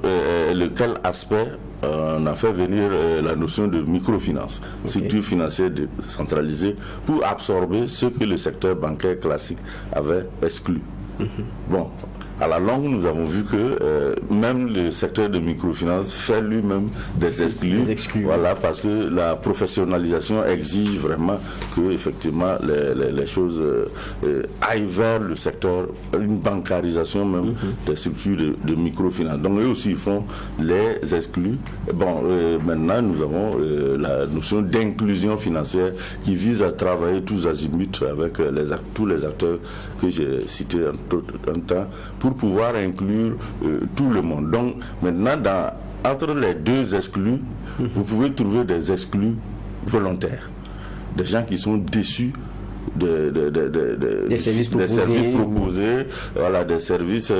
lequel aspect on a fait venir la notion de microfinance, structure financière décentralisée, pour absorber ce que le secteur bancaire classique avait exclu. Bon, à la longue, nous avons vu que même le secteur de microfinance fait lui-même des exclus. Voilà, parce que la professionnalisation exige vraiment que effectivement les choses aillent vers le secteur, une bancarisation même des structures de microfinance. Donc eux aussi ils font les exclus. Bon, maintenant nous avons la notion d'inclusion financière qui vise à travailler tous azimuts avec tous les acteurs que j'ai cités un temps pour pouvoir inclure tout le monde. Donc maintenant, dans entre les deux exclus, vous pouvez trouver des exclus volontaires, des gens qui sont déçus des services proposés, voilà, des services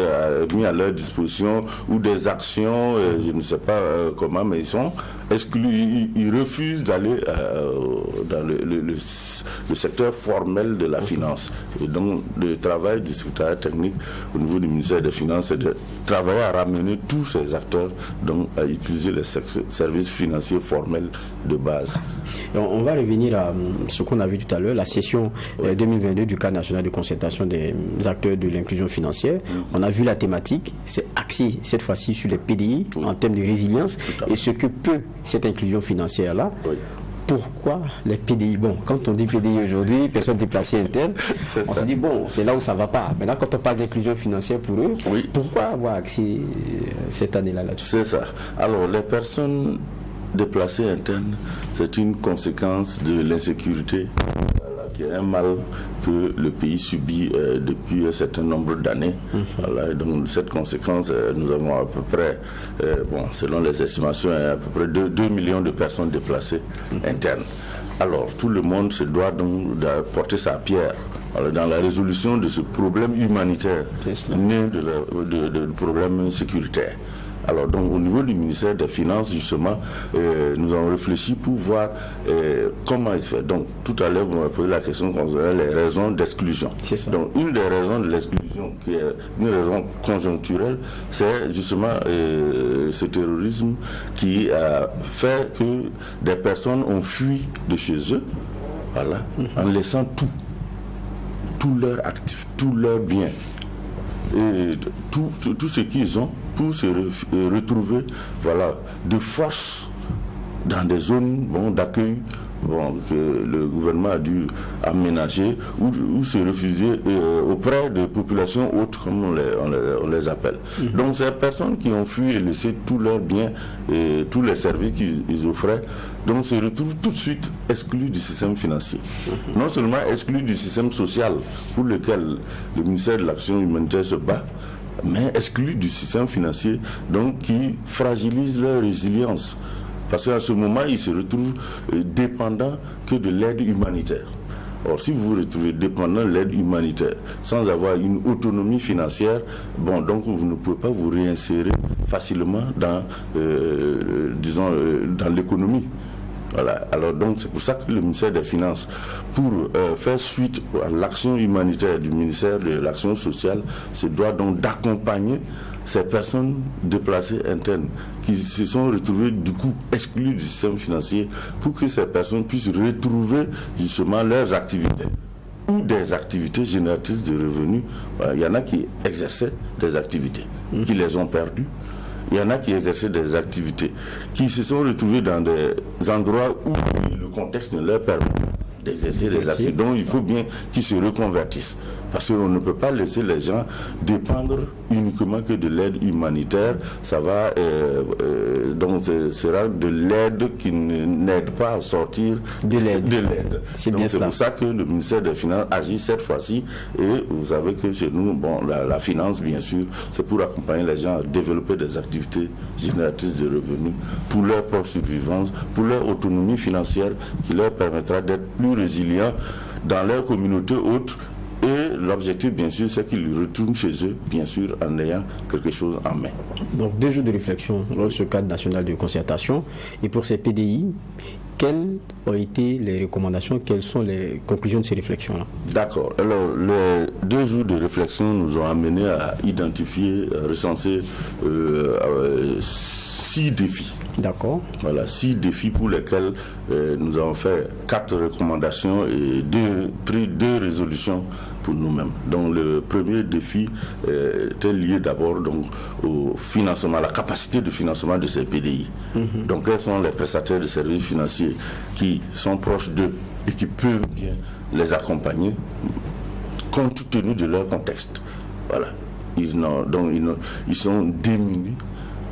mis à leur disposition ou des actions, je ne sais pas comment, mais ils sont exclus, ils refusent d'aller dans le secteur formel de la finance. Et donc le travail du secrétariat technique au niveau du ministère des Finances, c'est de travailler à ramener tous ces acteurs donc, à utiliser les services financiers formels de base. On va revenir à ce qu'on a vu tout à l'heure, la session 2022 du cadre national de concertation des acteurs de l'inclusion financière. On a vu la thématique, c'est axé cette fois-ci sur les PDI en termes de résilience et ce que peut cette inclusion financière-là. Pourquoi les PDI? Bon, quand on dit PDI aujourd'hui, personnes déplacées internes, on se dit bon, c'est là où ça ne va pas. Maintenant, quand on parle d'inclusion financière pour eux, pourquoi avoir accès cette année-là là-dessus? C'est ça. Alors, les personnes déplacées internes, c'est une conséquence de l'insécurité, qui est un mal que le pays subit depuis un certain nombre d'années. Voilà, donc cette conséquence, nous avons à peu près, selon les estimations, à peu près 2 millions de personnes déplacées internes. Alors tout le monde se doit donc d'apporter sa pierre dans la résolution de ce problème humanitaire né de problèmes sécuritaires. Alors donc au niveau du ministère des Finances, justement, nous avons réfléchi pour voir comment il se fait. Donc tout à l'heure, vous m'avez posé la question concernant les raisons d'exclusion. Donc une des raisons de l'exclusion, qui est une raison conjoncturelle, c'est justement ce terrorisme qui a fait que des personnes ont fui de chez eux, voilà, en laissant tout leur actif, tout leur bien. Et tout ce qu'ils ont pour se retrouver de force dans des zones d'accueil que le gouvernement a dû aménager ou se refuser auprès de populations autres, comme on les appelle. Donc ces personnes qui ont fui et laissé tous leurs biens et tous les services qu'ils offraient, donc se retrouvent tout de suite exclus du système financier. Non seulement exclus du système social pour lequel le ministère de l'Action humanitaire se bat, mais exclus du système financier, donc qui fragilise leur résilience. Parce qu'à ce moment, ils se retrouvent dépendants que de l'aide humanitaire. Or, si vous vous retrouvez dépendant de l'aide humanitaire sans avoir une autonomie financière, donc vous ne pouvez pas vous réinsérer facilement dans l'économie. Voilà. Alors donc c'est pour ça que le ministère des Finances, pour faire suite à l'action humanitaire du ministère de l'Action sociale, se doit donc d'accompagner ces personnes déplacées internes qui se sont retrouvées du coup exclues du système financier pour que ces personnes puissent retrouver justement leurs activités ou des activités génératrices de revenus. Il y en a qui exerçaient des activités, qui les ont perdues. Il y en a qui exerçaient des activités, qui se sont retrouvés dans des endroits où le contexte ne leur permet d'exercer des activités. Donc il faut bien qu'ils se reconvertissent. Parce qu'on ne peut pas laisser les gens dépendre uniquement que de l'aide humanitaire. Ça va, donc ce sera de l'aide qui n'aide pas à sortir de l'aide. C'est pour ça que le ministère des Finances agit cette fois-ci. Et vous savez que chez nous, la finance, bien sûr, c'est pour accompagner les gens à développer des activités génératrices de revenus pour leur propre survivance, pour leur autonomie financière qui leur permettra d'être plus résilients dans leur communauté haute. Et l'objectif, bien sûr, c'est qu'ils retournent chez eux, bien sûr, en ayant quelque chose en main. Donc, 2 jours de réflexion dans ce cadre national de concertation. Et pour ces PDI, quelles ont été les recommandations, quelles sont les conclusions de ces réflexions-là? D'accord. Alors, les 2 jours de réflexion nous ont amenés à identifier, recenser 6 défis. D'accord. Voilà, 6 défis pour lesquels nous avons fait 4 recommandations et pris 2 résolutions pour nous-mêmes. Donc le premier défi était lié d'abord au financement, à la capacité de financement de ces PDI. Donc quels sont les prestataires de services financiers qui sont proches d'eux et qui peuvent bien les accompagner compte tenu de leur contexte. Voilà. Ils sont démunis.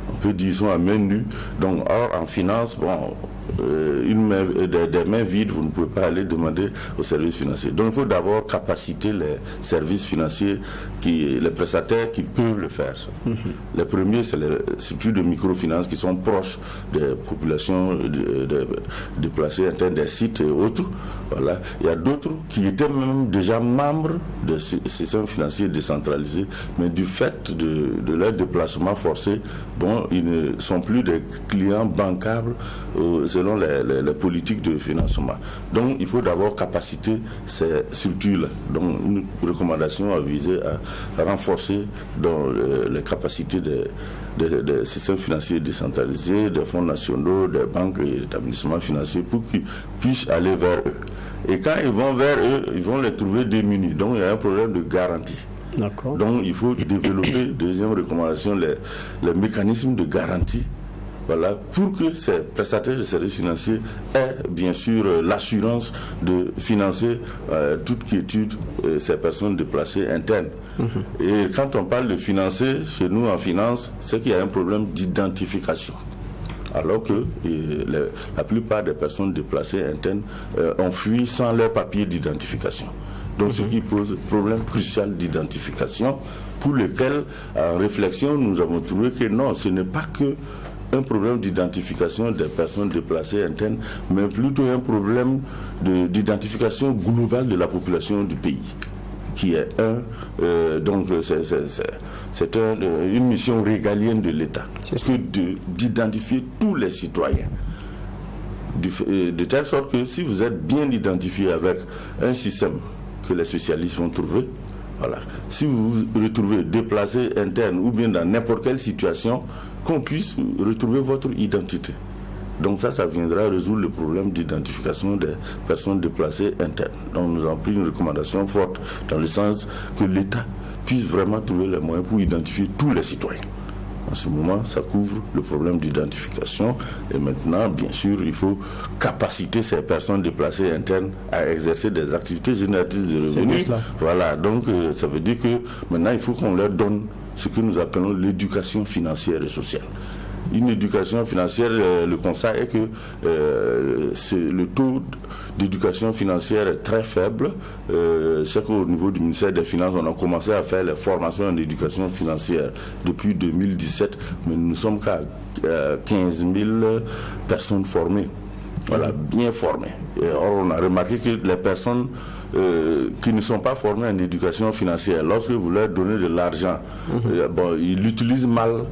On peut dire qu'ils sont à main nue. Donc, or, en finance, des mains vides, vous ne pouvez pas aller demander aux services financiers. Donc il faut d'abord capaciter les services financiers, les prestataires qui peuvent le faire. Les premiers, c'est les structures de microfinance qui sont proches des populations déplacées internes, des sites et autres. Voilà. Il y a d'autres qui étaient même déjà membres de systèmes financiers décentralisés, mais du fait de leur déplacement forcé, ils ne sont plus des clients bancables selon les politiques de financement. Donc il faut d'abord capaciter ces structures-là. Donc une recommandation a visé à renforcer les capacités des systèmes financiers décentralisés, des fonds nationaux, des banques et établissements financiers pour qu'ils puissent aller vers eux. Et quand ils vont vers eux, ils vont les trouver démunis. Donc il y a un problème de garantie. D'accord. Donc il faut développer, deuxième recommandation, les mécanismes de garantie. Voilà, pour que ces prestataires de services financiers aient bien sûr l'assurance de financer toute quiétude ces personnes déplacées internes. Et quand on parle de financer, chez nous en finance, c'est qu'il y a un problème d'identification. Alors que la plupart des personnes déplacées internes ont fui sans leur papier d'identification. Donc ce qui pose problème crucial d'identification pour lequel, en réflexion, nous avons trouvé que non, ce n'est pas que un problème d'identification des personnes déplacées internes, mais plutôt un problème d'identification globale de la population du pays, qui est donc c'est une mission régalienne de l'État, que d'identifier tous les citoyens, de telle sorte que si vous êtes bien identifié avec un système que les spécialistes vont trouver, voilà. Si vous vous retrouvez déplacé interne ou bien dans n'importe quelle situation, qu'on puisse retrouver votre identité. Donc ça viendra résoudre le problème d'identification des personnes déplacées internes. Donc nous avons pris une recommandation forte dans le sens que l'État puisse vraiment trouver les moyens pour identifier tous les citoyens. En ce moment, ça couvre le problème d'identification. Et maintenant, bien sûr, il faut capaciter ces personnes déplacées internes à exercer des activités génératrices de revenus. Voilà, donc ça veut dire que maintenant, il faut qu'on leur donne ce que nous appelons l'éducation financière et sociale. Une éducation financière, le constat est que le taux d'éducation financière est très faible. C'est qu'au niveau du ministère des Finances, on a commencé à faire les formations en éducation financière depuis 2017, mais nous ne sommes qu'à 15 000 personnes formées. Voilà, bien formées. Et or, on a remarqué que les personnes qui ne sont pas formées en éducation financière, lorsque vous leur donnez de l'argent, ils l'utilisent mal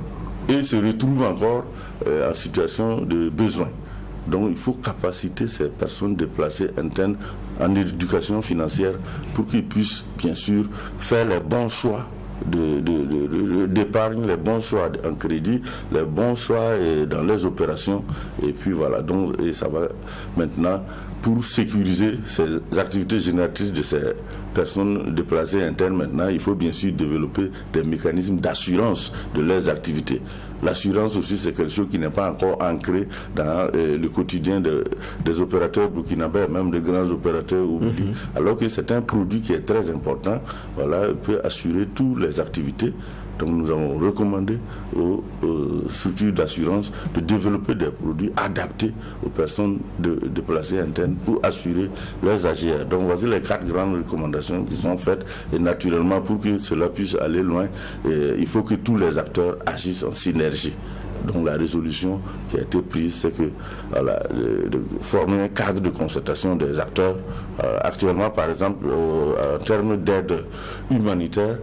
et se retrouvent encore en situation de besoin. Donc il faut capaciter ces personnes déplacées internes en éducation financière pour qu'ils puissent bien sûr faire les bons choix d'épargne, les bons choix en crédit, les bons choix dans les opérations. Et puis voilà, donc et ça va maintenant pour sécuriser ces activités génératrices de ces personnes déplacées internes. Maintenant, il faut bien sûr développer des mécanismes d'assurance de leurs activités. L'assurance aussi, c'est quelque chose qui n'est pas encore ancré dans le quotidien des opérateurs burkinabés, même des grands opérateurs oubliés. Alors que c'est un produit qui est très important. Voilà, il peut assurer toutes les activités. Donc nous avons recommandé aux structures d'assurance de développer des produits adaptés aux personnes déplacées internes pour assurer leurs AGR. Donc voici les 4 grandes recommandations qui sont faites et naturellement pour que cela puisse aller loin, il faut que tous les acteurs agissent en synergie. Donc la résolution qui a été prise, c'est que de former un cadre de concertation des acteurs. Actuellement, par exemple, en termes d'aide humanitaire,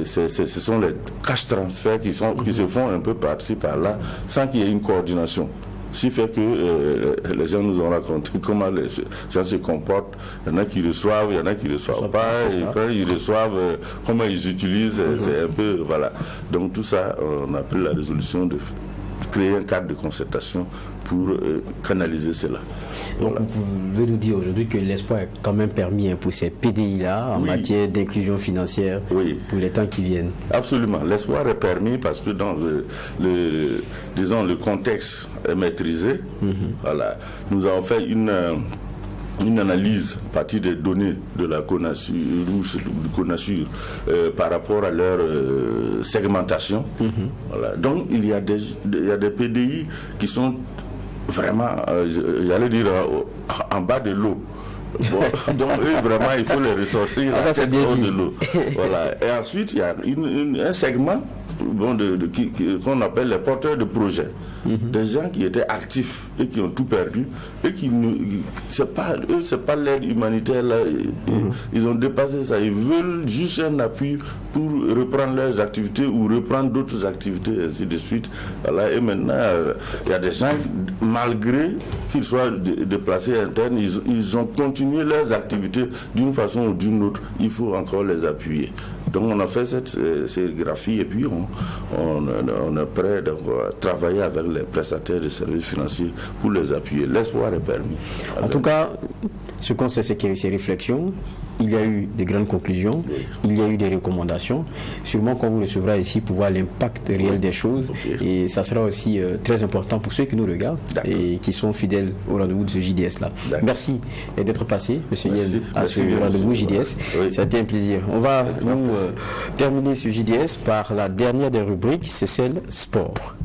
ce sont les cash transferts qui se font un peu par-ci, par-là, sans qu'il y ait une coordination. Ce qui fait que les gens nous ont raconté comment les gens se comportent. Il y en a qui reçoivent, il y en a qui ne reçoivent pas. Et quand ils reçoivent, comment ils utilisent, c'est un peu... Voilà. Donc tout ça, on a pris la résolution de créer un cadre de concertation pour canaliser cela. Donc voilà. Vous pouvez nous dire aujourd'hui que l'espoir est quand même permis pour ces PDI-là en matière d'inclusion financière pour les temps qui viennent. Absolument. L'espoir est permis parce que dans le contexte est maîtrisé. Voilà. Nous avons fait une analyse à partir des données de la CONASUR, par rapport à leur segmentation. Voilà. Donc il y a des PDI qui sont vraiment, j'allais dire, en bas de l'eau. Bon, donc eux, vraiment, il faut les ressortir ça, c'est bien dit. de l'eau. Voilà. Et ensuite, il y a un segment qu'on appelle les porteurs de projets. Des gens qui étaient actifs et qui ont tout perdu et qui c'est pas l'aide humanitaire là. Ils ont dépassé ça. Ils veulent juste un appui pour reprendre leurs activités ou reprendre d'autres activités, ainsi de suite. Voilà. Et maintenant, il y a des gens, malgré qu'ils soient déplacés internes, ils ont continué leurs activités d'une façon ou d'une autre. Il faut encore les appuyer. Donc on a fait cette sérigraphie et puis on est prêt de travailler avec les prestataires de services financiers pour les appuyer. L'espoir est permis. En tout cas, ce qu'on sait, c'est qu'il y a eu ces réflexions, il y a eu des grandes conclusions, il y a eu des recommandations. Sûrement qu'on vous recevra ici pour voir l'impact réel des choses. Et ça sera aussi très important pour ceux qui nous regardent et qui sont fidèles au rendez-vous de ce JDS-là. Merci d'être passé, M. Yen, à ce rendez-vous JDS. Ça a été un plaisir. On va terminer ce JDS par la dernière des rubriques, c'est celle sport.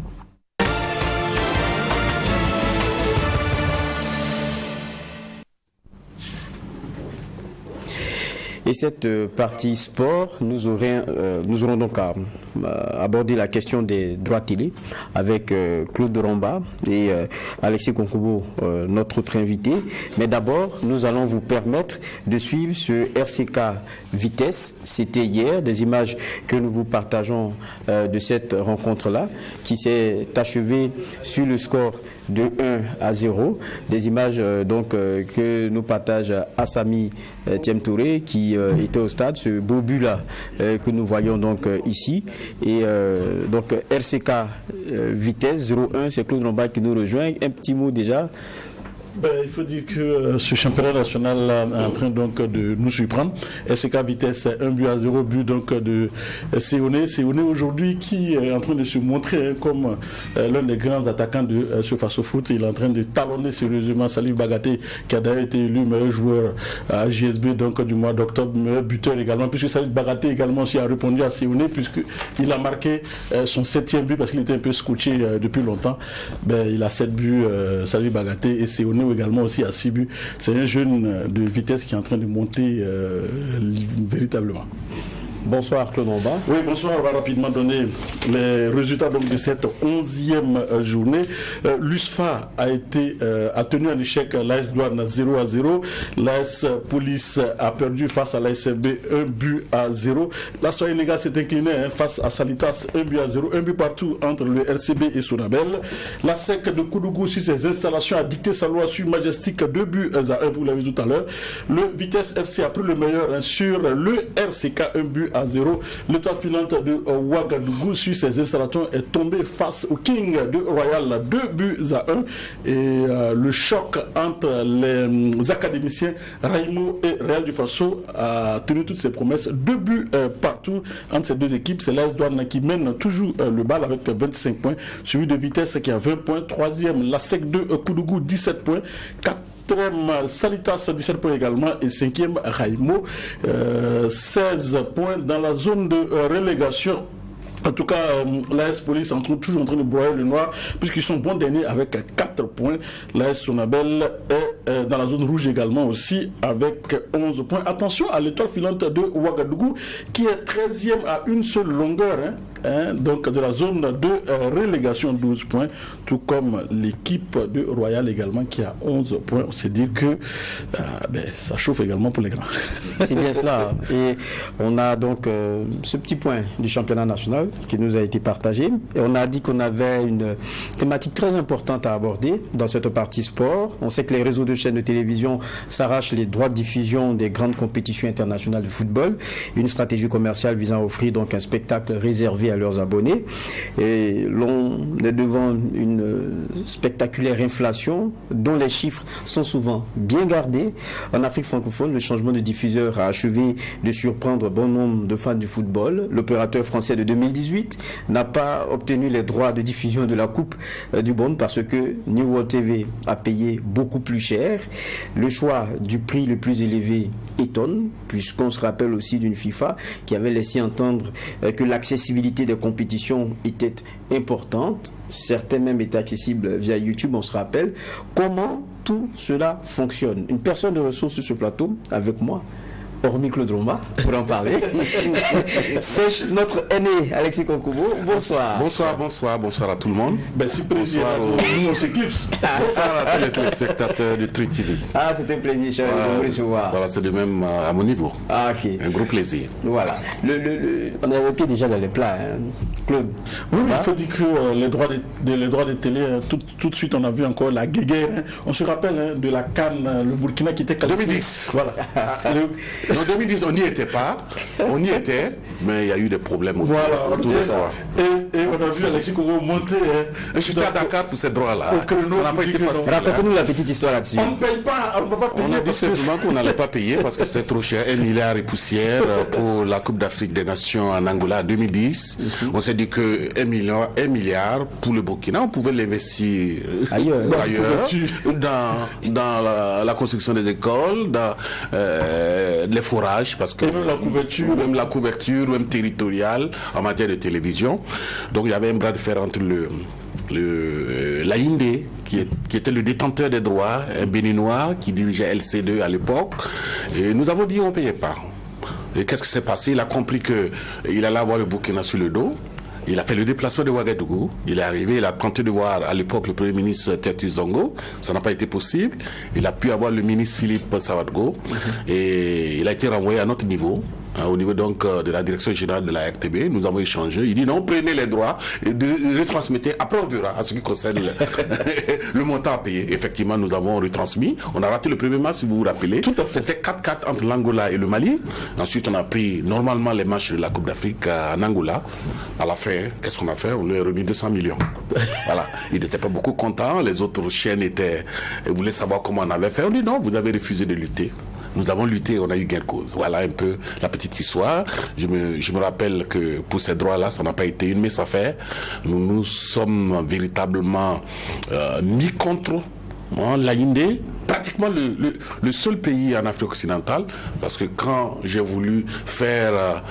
Et cette partie sport, nous aurons donc à aborder la question des droits télé avec Claude Romba et Alexis Konkubo, notre autre invité. Mais d'abord, nous allons vous permettre de suivre ce RCK Vitesse. C'était hier, des images que nous vous partageons de cette rencontre-là, qui s'est achevée sur le score de 1-0. Des images donc que nous partage Assami Thiem Touré qui était au stade, ce beau but-là que nous voyons donc ici. Et donc RCK Vitesse 0-1, c'est Claude Romba qui nous rejoint. Un petit mot déjà. Il faut dire que ce championnat national est en train donc de nous surprendre. RCK Vitesse 1-0, but donc de Séoné. Séoné aujourd'hui qui est en train de se montrer comme l'un des grands attaquants de ce face au foot. Il est en train de talonner sérieusement Salif Bagaté qui a d'ailleurs été élu meilleur joueur à JSB donc du mois d'octobre, meilleur buteur également, puisque Salif Bagaté également aussi a répondu à Séoné puisqu'il a marqué son 7e but parce qu'il était un peu scotché depuis longtemps. Il a 7 buts Salif Bagaté et Séoné également aussi à 6 buts. C'est un jeune de Vitesse qui est en train de monter véritablement. Bonsoir Claude Romba. Oui, bonsoir. On va rapidement donner les résultats donc, de cette 11e journée. L'USFA a tenu en échec l'AS Douane 0-0. L'AS Police a perdu face à l'ASFB 1-0. La Soyelega s'est inclinée face à Salitas 1-0. Un but partout entre le RCB et Sonabel. La SEC de Koudougou sur ses installations a dicté sa loi sur Majestic 2-1, vous l'avez dit tout à l'heure. Le Vitesse FC a pris le meilleur sur le RCK 1-0. L'étoile filante de Ouagadougou sur ses installations est tombée face au King de Royal 2-1 et le choc entre les académiciens Raimo et Real du Faso a tenu toutes ses promesses. 2 buts partout entre ces deux équipes. C'est l'AS Douane qui mène toujours le bal avec 25 points, suivi de Vitesse qui a 20 points, 3e la SEC de Koudougou 17 points, 4e Salitas 17 points également et 5e Raimo 16 points dans la zone de relégation. En tout cas, l'AS Police est toujours en train de broyer le noir puisqu'ils sont bons derniers avec 4 points. L'AS Sonabel est dans la zone rouge également aussi avec 11 points. Attention à l'étoile filante de Ouagadougou qui est 13e à une seule longueur. Donc de la zone de relégation 12 points, tout comme l'équipe de Royal également qui a 11 points. C'est dire que ça chauffe également pour les grands. C'est bien cela. Et on a donc ce petit point du championnat national qui nous a été partagé. Et on a dit qu'on avait une thématique très importante à aborder dans cette partie sport. On sait que les réseaux de chaînes de télévision s'arrachent les droits de diffusion des grandes compétitions internationales de football. Une stratégie commerciale visant à offrir donc un spectacle réservé à leurs abonnés. Et l'on est devant une spectaculaire inflation dont les chiffres sont souvent bien gardés. En Afrique francophone, le changement de diffuseur a achevé de surprendre bon nombre de fans du football. L'opérateur français de 2018 n'a pas obtenu les droits de diffusion de la Coupe du Monde parce que New World TV a payé beaucoup plus cher. Le choix du prix le plus élevé étonne puisqu'on se rappelle aussi d'une FIFA qui avait laissé entendre que l'accessibilité qualité des compétitions était importante. Certains même étaient accessibles via YouTube, on se rappelle. Comment tout cela fonctionne? Une personne de ressources sur ce plateau, avec moi, hormis Claude Romba, pour en parler. C'est notre aîné, Alexis Konkubo. Bonsoir. Bonsoir à tout le monde. Si bonsoir aux Eclipse. Bonsoir à tous les téléspectateurs de Truth TV. Ah, c'est un plaisir, cher, de vous recevoir. Voilà, c'est de même à mon niveau. Ah, ok. Un gros plaisir. Voilà. On a le pied déjà dans les plats, hein. Claude. Oui, il faut dire que les droits de télé, tout de suite, on a vu encore la guéguerre. Hein. On se rappelle de la CAN, le Burkina qui était qualifié. 2010. Voilà. En 2010, on n'y était pas. On y était, mais il y a eu des problèmes autour de ça. Et on a vu Alexis Konkubo monter. J'étais à Dakar pour ces droits-là. Ça n'a pas été facile. Racontez-nous la petite histoire là-dessus. On ne paye pas, on ne peut pas payer. On a dit simplement qu'on n'allait pas payer parce que c'était trop cher. 1 milliard et poussière pour la Coupe d'Afrique des Nations en Angola en 2010. On s'est dit que 1 milliard pour le Burkina, on pouvait l'investir ailleurs dans la construction des écoles, dans les forages, parce que même la couverture, même territoriale en matière de télévision. Donc il y avait un bras de fer entre l'AIND, qui était le détenteur des droits, un Béninois qui dirigeait LC2 à l'époque, et nous avons dit on ne payait pas. Et qu'est-ce qui s'est passé? Il a compris qu'il allait avoir le Burkina sur le dos. Il a fait le déplacement de Ouagadougou. Il est arrivé, il a tenté de voir à l'époque le Premier ministre Tertus Zongo. Ça n'a pas été possible. Il a pu avoir le ministre Philippe Sawadgo. Et il a été renvoyé à notre niveau. Au niveau donc de la direction générale de la RTB, nous avons échangé. Il dit non, prenez les droits et retransmettez. Après, on verra à ce qui concerne le montant à payer. Effectivement, nous avons retransmis. On a raté le premier match, si vous vous rappelez. C'était 4-4 entre l'Angola et le Mali. Ensuite, on a pris normalement les matchs de la Coupe d'Afrique en Angola. À la fin, qu'est-ce qu'on a fait? On lui a remis 200 millions. Voilà. Il n'était pas beaucoup content. Les autres chaînes voulaient savoir comment on avait fait. On dit non, vous avez refusé de lutter. Nous avons lutté, on a eu gain de cause. Voilà un peu la petite histoire. Je me rappelle que pour ces droits-là, ça n'a pas été une mince affaire. Nous nous sommes véritablement mis contre l'AIND, pratiquement le seul pays en Afrique occidentale, parce que quand j'ai voulu faire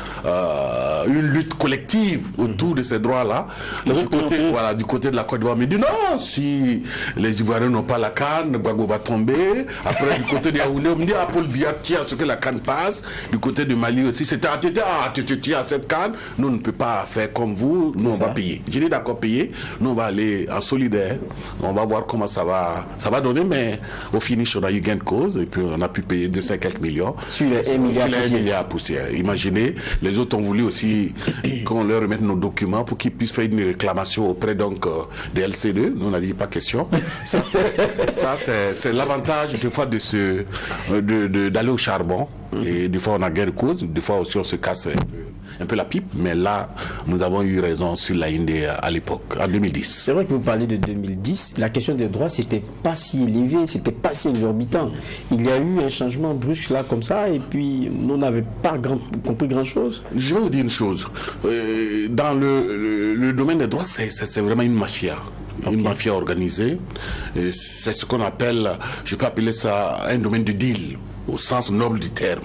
une lutte collective autour de ces droits-là, du côté de la Côte d'Ivoire, me dit non, si les Ivoiriens n'ont pas la canne, Gbagbo va tomber. Après, du côté de Yaoundé, on me dit, Paul Biya, tiens, ce que la canne passe. Du côté du Mali aussi, c'était tu as cette canne, nous on ne peut pas faire comme vous, nous on va payer. J'ai dit d'accord, payer, nous on va aller en solidaire, on va voir comment ça va donner, mais au finish, on a eu gain de cause et puis on a pu payer 200 quelques millions. Sur les 1 milliard poussière. Imaginez, les autres ont voulu aussi qu'on leur remette nos documents pour qu'ils puissent faire une réclamation auprès donc de LC2. Nous, on a dit pas question. Ça, c'est l'avantage des fois d'aller au charbon. Et des fois, on a gain de cause. Des fois aussi, on se casse un peu la pipe. Mais là, nous avons eu raison sur l'AIND à l'époque, en 2010. C'est vrai que vous parlez de 2010. La question des droits, c'était pas si élevé, c'était pas si exorbitant. Il y a eu un changement brusque là, comme ça, et puis nous n'avons pas compris grand-chose. Je vais vous dire une chose. Dans le domaine des droits, c'est vraiment une mafia. Une mafia organisée. C'est ce qu'on appelle, je peux appeler ça un domaine de deal, au sens noble du terme.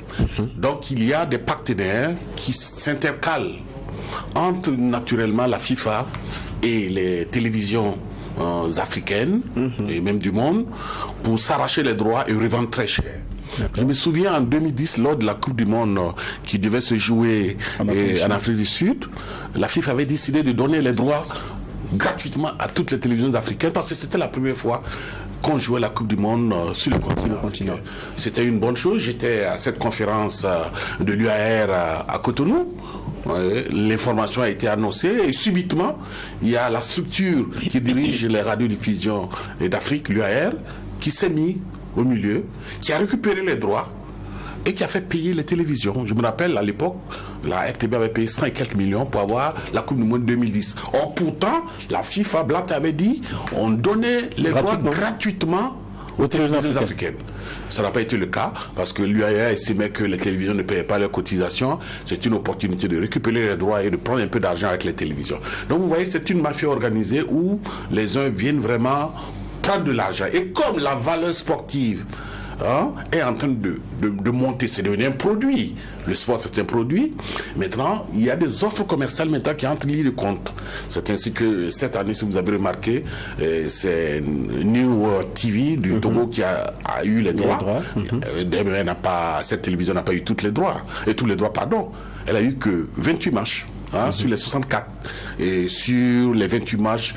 Donc il y a des partenaires qui s'intercalent entre naturellement la FIFA et les télévisions africaines et même du monde pour s'arracher les droits et revendre très cher. Je me souviens en 2010, lors de la Coupe du Monde qui devait se jouer en Afrique du Sud, la FIFA avait décidé de donner les droits gratuitement à toutes les télévisions africaines parce que c'était la première fois qu'on jouait la Coupe du Monde sur le continent. C'était une bonne chose. J'étais à cette conférence de l'UAR à Cotonou. L'information a été annoncée et subitement, il y a la structure qui dirige les radiodiffusions d'Afrique, l'UAR, qui s'est mis au milieu, qui a récupéré les droits et qui a fait payer les télévisions. Je me rappelle, à l'époque, la RTB avait payé 100 et quelques millions pour avoir la Coupe du Monde 2010. Or, pourtant, la FIFA Blatter avait dit on donnait les droits gratuitement aux télévisions africaines. Ça n'a pas été le cas parce que l'UAE estimait que les télévisions ne payaient pas leurs cotisations. C'est une opportunité de récupérer les droits et de prendre un peu d'argent avec les télévisions. Donc, vous voyez, c'est une mafia organisée où les uns viennent vraiment prendre de l'argent. Et comme la valeur sportive est en train de monter. C'est devenu un produit. Le sport, c'est un produit. Maintenant, il y a des offres commerciales maintenant qui entrent en ligne de compte. C'est ainsi que cette année, si vous avez remarqué, c'est New World TV du Togo qui a eu les droits. Cette télévision n'a pas eu tous les droits. Elle a eu que 28 matchs. Sur les 64. Et sur les 28 matchs,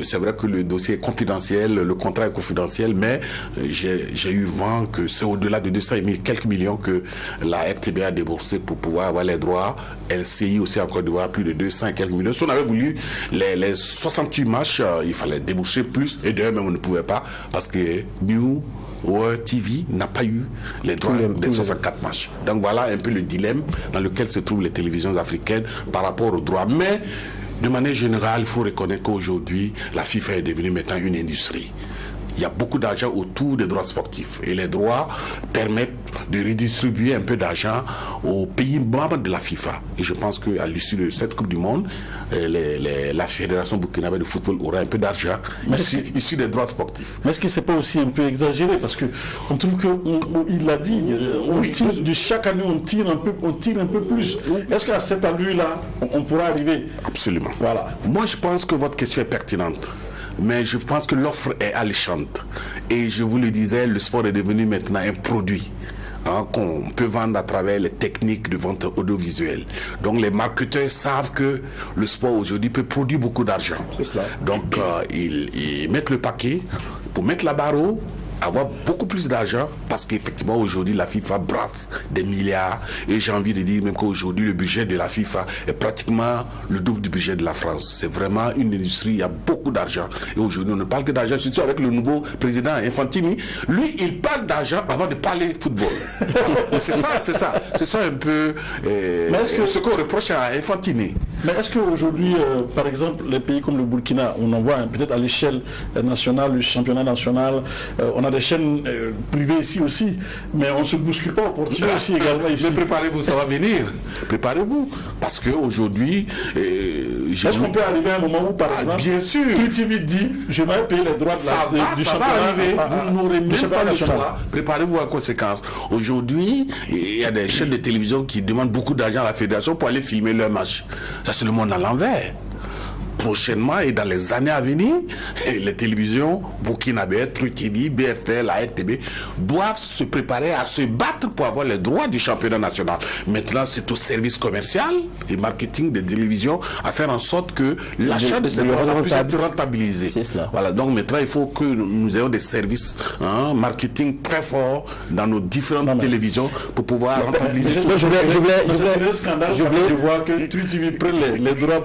c'est vrai que le dossier est confidentiel, le contrat est confidentiel, mais j'ai eu vent que c'est au-delà de 200 000, quelques millions que la RTB a déboursé pour pouvoir avoir les droits. LCI aussi en Côte d'Ivoire, plus de 200 et quelques millions. Si on avait voulu les 68 matchs, il fallait débourser plus. Et d'ailleurs, même on ne pouvait pas parce que New World TV n'a pas eu les droits des 64 matchs. Donc voilà un peu le dilemme dans lequel se trouvent les télévisions africaines par rapport aux droits. Mais de manière générale, il faut reconnaître qu'aujourd'hui, la FIFA est devenue maintenant une industrie. Il y a beaucoup d'argent autour des droits sportifs. Et les droits permettent de redistribuer un peu d'argent aux pays membres de la FIFA. Et je pense qu'à l'issue de cette Coupe du Monde, la Fédération burkinabé de football aura un peu d'argent issu des droits sportifs. Mais est-ce que ce n'est pas aussi un peu exagéré? Parce qu'on trouve qu'il l'a dit, de chaque année on tire un peu plus. Est-ce qu'à cette allure-là, on pourra arriver? Absolument. Voilà. Moi, je pense que votre question est pertinente. Mais je pense que l'offre est alléchante. Et je vous le disais, le sport est devenu maintenant un produit qu'on peut vendre à travers les techniques de vente audiovisuelle. Donc les marketeurs savent que le sport aujourd'hui peut produire beaucoup d'argent. C'est cela. Donc ils mettent le paquet pour mettre la barre haut, avoir beaucoup plus d'argent, parce qu'effectivement aujourd'hui la FIFA brasse des milliards, et j'ai envie de dire même qu'aujourd'hui le budget de la FIFA est pratiquement le double du budget de la France. C'est vraiment une industrie, il y a beaucoup d'argent, et aujourd'hui on ne parle que d'argent, surtout avec le nouveau président Infantini. Lui il parle d'argent avant de parler football. c'est ça un peu ce qu'on reproche à Infantini. Mais est-ce qu'aujourd'hui, par exemple, les pays comme le Burkina, on en voit peut-être à l'échelle nationale, le championnat national, on a des chaînes privées ici aussi, mais on ne se bouscule pas au portugais aussi également ici. Mais préparez-vous, ça va venir. Préparez-vous. Parce qu'aujourd'hui... est-ce qu'on peut arriver à un moment où, par exemple, bien sûr, TV dit, je vais payer les droits du championnat? Ça va arriver. Vous n'aurez même pas le choix. Préparez-vous en conséquence. Aujourd'hui, il y a des chaînes de télévision qui demandent beaucoup d'argent à la fédération pour aller filmer leur match. Ça, c'est le monde à l'envers. Prochainement et dans les années à venir, les télévisions burkinabé, Truc TV, BFL, la RTB doivent se préparer à se battre pour avoir les droits du championnat national. Maintenant, c'est au service commercial et marketing des télévisions à faire en sorte que l'achat de ces droits puisse être rentabilisé. Voilà, donc maintenant, il faut que nous ayons des services marketing très forts dans nos différentes télévisions pour pouvoir rentabiliser. Je voulais voir que Truc TV prenne les droits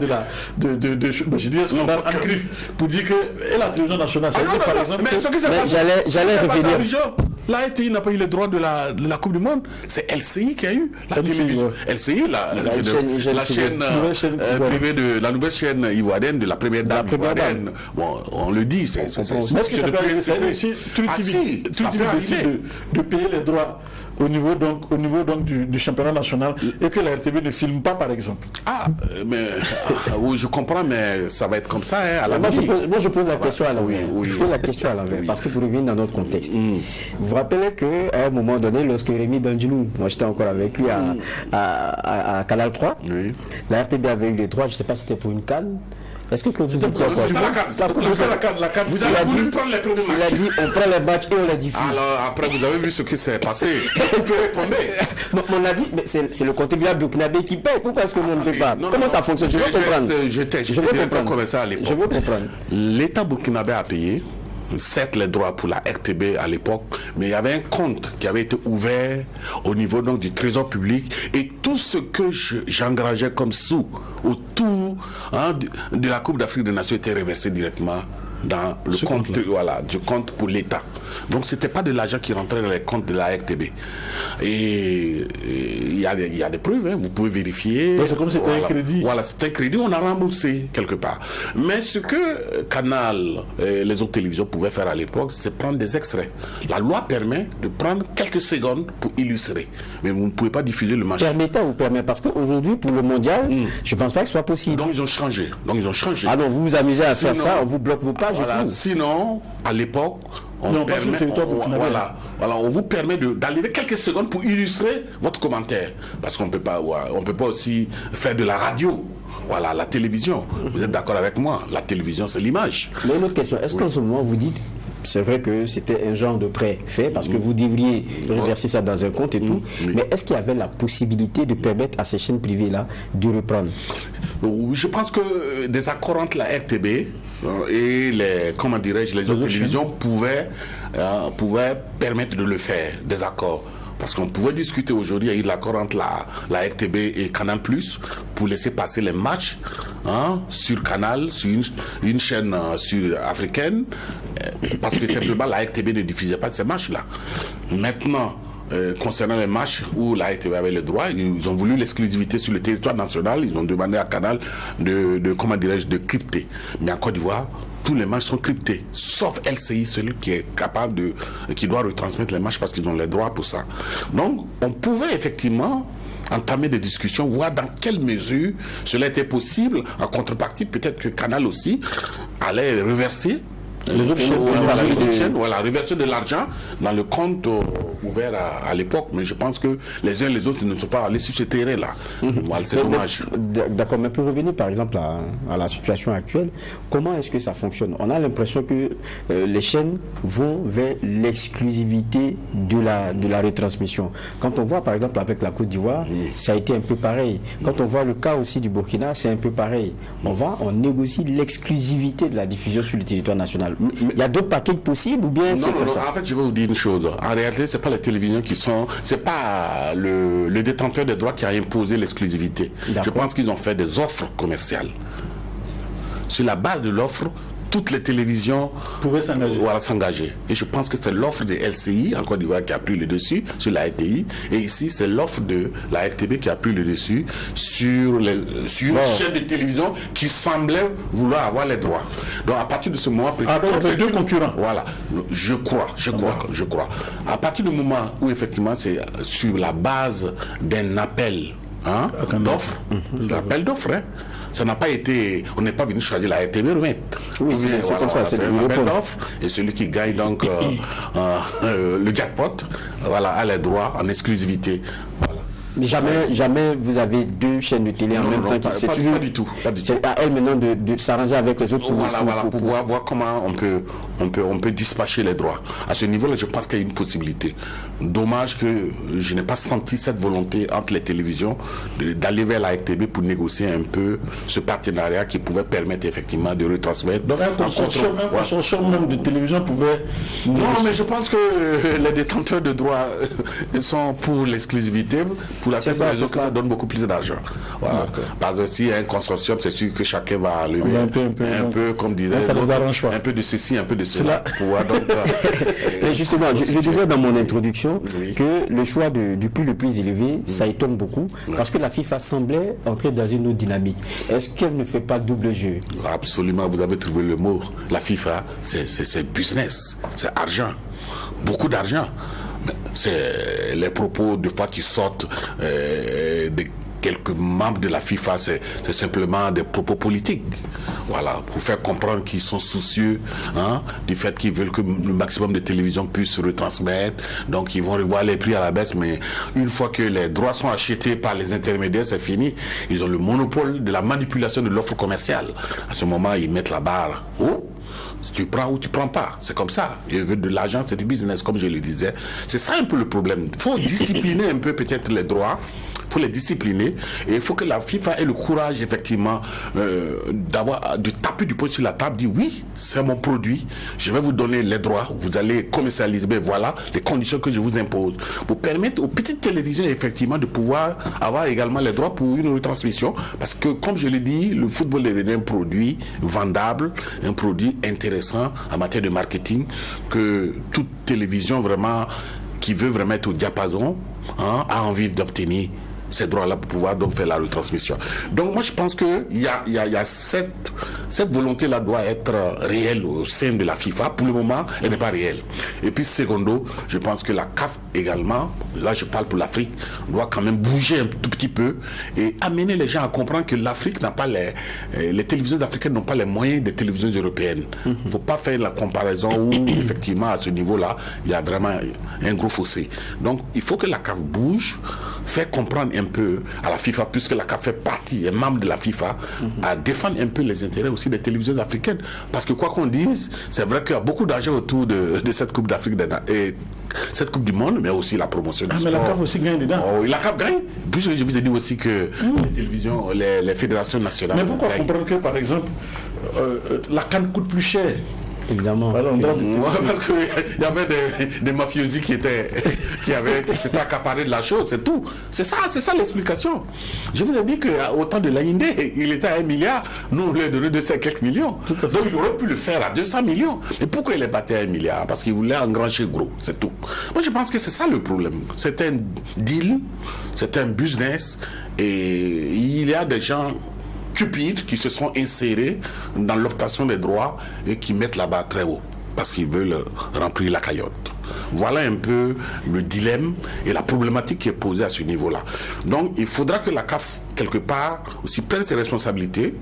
je dis ce qu'on a en griffe pour dire que la télévision nationale, par exemple. Mais ce qui s'est passé, j'allais revenir. La RTI n'a pas eu le droit de la Coupe du Monde. C'est LCI qui a eu la télévision. LCI, la chaîne privée de la nouvelle chaîne ivoirienne de la première dame ivoirienne. Bon, on le dit. Mais est-ce que ça peut arriver si Truc TV décide de payer les droits au niveau du championnat national et que la RTB ne filme pas, par exemple? Oui, je comprends, mais ça va être comme ça à la moi je pose la question à l'envers. Je pose la question à l'envers parce que pour revenir dans notre contexte. Vous vous rappelez qu'à un moment donné, lorsque Rémi Dandjinou, moi j'étais encore avec lui à Canal 3, la RTB avait eu les droits, je ne sais pas si c'était pour une CAN. Est-ce que Claude C'était la CAN. Vous avez voulu prendre les premiers matchs. Il a dit on prend les matchs et on les diffuse. Alors après vous avez vu ce qui s'est passé. Vous pouvez répondre. On a dit mais c'est le contribuable burkinabé qui paye. Pourquoi est-ce que nous ne peut pas? Comment ça fonctionne? Je veux comprendre. Je veux comprendre. L'État burkinabé a payé. Certes les droits pour la RTB à l'époque, mais il y avait un compte qui avait été ouvert au niveau donc du trésor public et tout ce que j'engageais comme sous autour de la Coupe d'Afrique des Nations était reversé directement dans le compte du compte pour l'État. Donc c'était pas de l'argent qui rentrait dans les comptes de la RTB. Et il y a des preuves, vous pouvez vérifier. C'est comme c'était un crédit. Voilà, c'était un crédit, on a remboursé quelque part. Mais ce que Canal et les autres télévisions pouvaient faire à l'époque, c'est prendre des extraits. La loi permet de prendre quelques secondes pour illustrer. Mais vous ne pouvez pas diffuser le match. Permettant ou permet, parce qu'aujourd'hui, pour le mondial, je ne pense pas que ce soit possible. Donc ils ont changé. Ah non, vous vous amusez à faire ça, on vous bloque vos pages. Voilà. Sinon, à l'époque, on vous permet d'enlever quelques secondes pour illustrer votre commentaire. Parce qu'on peut pas aussi faire de la radio. Voilà, la télévision. Vous êtes d'accord avec moi? La télévision, c'est l'image. Mais une autre question, est-ce qu'en ce moment vous dites, c'est vrai que c'était un genre de prêt fait parce que vous devriez reverser ça dans un compte et tout, mais est-ce qu'il y avait la possibilité de permettre à ces chaînes privées-là de reprendre? Je pense que des accords entre la RTB et les autres télévisions pouvaient permettre de le faire, des accords. Parce qu'on pouvait discuter aujourd'hui, il y a eu l'accord entre la RTB et Canal+, pour laisser passer les matchs sur Canal, sur une chaîne africaine, parce que simplement la RTB ne diffusait pas de ces matchs-là. Maintenant, concernant les matchs où la RTB avait le droit, ils ont voulu l'exclusivité sur le territoire national, ils ont demandé à Canal de crypter. Mais en Côte d'Ivoire, tous les matchs sont cryptés, sauf LCI, celui qui est capable qui doit retransmettre les matchs parce qu'ils ont les droits pour ça. Donc, on pouvait effectivement entamer des discussions, voir dans quelle mesure cela était possible. En contrepartie, peut-être que Canal aussi allait reverser les autres chaînes, reverser de l'argent dans le compte ouvert à l'époque. Mais je pense que les uns et les autres ne sont pas allés sur ce terrain-là. Voilà, c'est dommage. D'accord, mais pour revenir par exemple à la situation actuelle, comment est-ce que ça fonctionne? On a l'impression que les chaînes vont vers l'exclusivité de la retransmission. Quand on voit par exemple avec la Côte d'Ivoire, ça a été un peu pareil. Quand on voit le cas aussi du Burkina, c'est un peu pareil. On négocie l'exclusivité de la diffusion sur le territoire national. Il y a d'autres paquets possibles ou bien c'est comme ça? En fait, je vais vous dire une chose. En réalité, c'est pas les télévisions c'est pas le détenteur des droits qui a imposé l'exclusivité. Je pense qu'ils ont fait des offres commerciales. Sur la base de l'offre, toutes les télévisions pouvaient s'engager. Et je pense que c'est l'offre de LCI en Côte d'Ivoire qui a pris le dessus sur la RTI. Et ici, c'est l'offre de la RTB qui a pris le dessus sur une chaîne de télévision qui semblait vouloir avoir les droits. Donc à partir de ce moment précis, avec deux concurrents. Voilà, je crois. À partir du moment où effectivement c'est sur la base d'un appel d'offres, l'appel d'offres, ça n'a pas été, on n'est pas venu choisir la RTB remettre. Oui, c'est comme ça, c'est un appel d'offres et celui qui gagne donc le jackpot, a les droits en exclusivité. Voilà. Mais jamais vous avez deux chaînes de télé en même temps. C'est toujours pas du tout. C'est à elle maintenant de s'arranger avec les autres pour voir comment on peut dispatcher les droits. À ce niveau-là, je pense qu'il y a une possibilité. Dommage que je n'ai pas senti cette volonté entre les télévisions d'aller vers la RTB pour négocier un peu ce partenariat qui pouvait permettre effectivement de retransmettre. Donc un consortium même de télévision pouvait... Non, mais je pense que les détenteurs de droits sont pour l'exclusivité. Pour la simple raison que ça donne beaucoup plus d'argent. Voilà. Parce que s'il y a un consortium, c'est sûr que chacun va lever un peu comme disait, ça les arrange pas. Un peu de ceci, un peu de cela. Et justement, je disais dans mon introduction que le choix du prix le plus élevé, ça étonne beaucoup, parce que la FIFA semblait entrer dans une autre dynamique. Est-ce qu'elle ne fait pas double jeu? Absolument, vous avez trouvé le mot. La FIFA, c'est business, c'est argent, beaucoup d'argent. C'est les propos de fois qui sortent de quelques membres de la FIFA, c'est simplement des propos politiques. Voilà, pour faire comprendre qu'ils sont soucieux du fait qu'ils veulent que le maximum de télévisions puissent se retransmettre. Donc ils vont revoir les prix à la baisse, mais une fois que les droits sont achetés par les intermédiaires, c'est fini. Ils ont le monopole de la manipulation de l'offre commerciale. À ce moment, ils mettent la barre haut. Si tu prends ou tu prends pas, c'est comme ça. Ils veulent de l'argent, c'est du business, comme je le disais. C'est ça un peu le problème. Il faut discipliner un peu peut-être les droits. Il faut les discipliner et il faut que la FIFA ait le courage effectivement de taper du poing sur la table, dire oui, c'est mon produit, je vais vous donner les droits, vous allez commercialiser, voilà les conditions que je vous impose pour permettre aux petites télévisions effectivement de pouvoir avoir également les droits pour une retransmission, parce que comme je l'ai dit, le football est devenu un produit vendable, un produit intéressant en matière de marketing, que toute télévision vraiment qui veut vraiment être au diapason a envie d'obtenir ces droits-là pour pouvoir donc faire la retransmission. Donc moi je pense que il y a cette volonté-là doit être réelle au sein de la FIFA. Pour le moment, elle n'est pas réelle. Et puis secondo, je pense que la CAF également, là je parle pour l'Afrique, doit quand même bouger un tout petit peu et amener les gens à comprendre que l'Afrique n'a pas les télévisions africaines n'ont pas les moyens des télévisions européennes. Il ne faut pas faire la comparaison où effectivement à ce niveau-là, il y a vraiment un gros fossé. Donc il faut que la CAF bouge, faire comprendre un peu à la FIFA, puisque la CAF fait partie, est membre de la FIFA, à défendre un peu les intérêts aussi des télévisions africaines. Parce que quoi qu'on dise, c'est vrai qu'il y a beaucoup d'argent autour de cette Coupe d'Afrique et cette Coupe du Monde, mais aussi la promotion du sport. Mais la CAF aussi gagne dedans. Oh, la CAF gagne. Puisque je vous ai dit aussi que les télévisions, les fédérations nationales. Mais pourquoi comprendre que, par exemple, la CAN coûte plus cher? Évidemment. Parce qu'il y avait des mafiosi qui s'étaient accaparés de la chose, c'est tout. C'est ça l'explication. Je vous ai dit qu'au temps de l'Aïndé, il était à 1 milliard. Nous, on lui a donné 200 quelques millions. Donc il aurait pu le faire à 200 millions. Et pourquoi il est battu à 1 milliard? Parce qu'il voulait engranger gros, c'est tout. Moi, je pense que c'est ça le problème. C'est un deal, c'est un business, et il y a des gens stupides qui se sont insérés dans l'obtention des droits et qui mettent la barre très haut parce qu'ils veulent remplir la cagnotte. Voilà un peu le dilemme et la problématique qui est posée à ce niveau-là. Donc il faudra que la CAF, quelque part, aussi prenne ses responsabilités.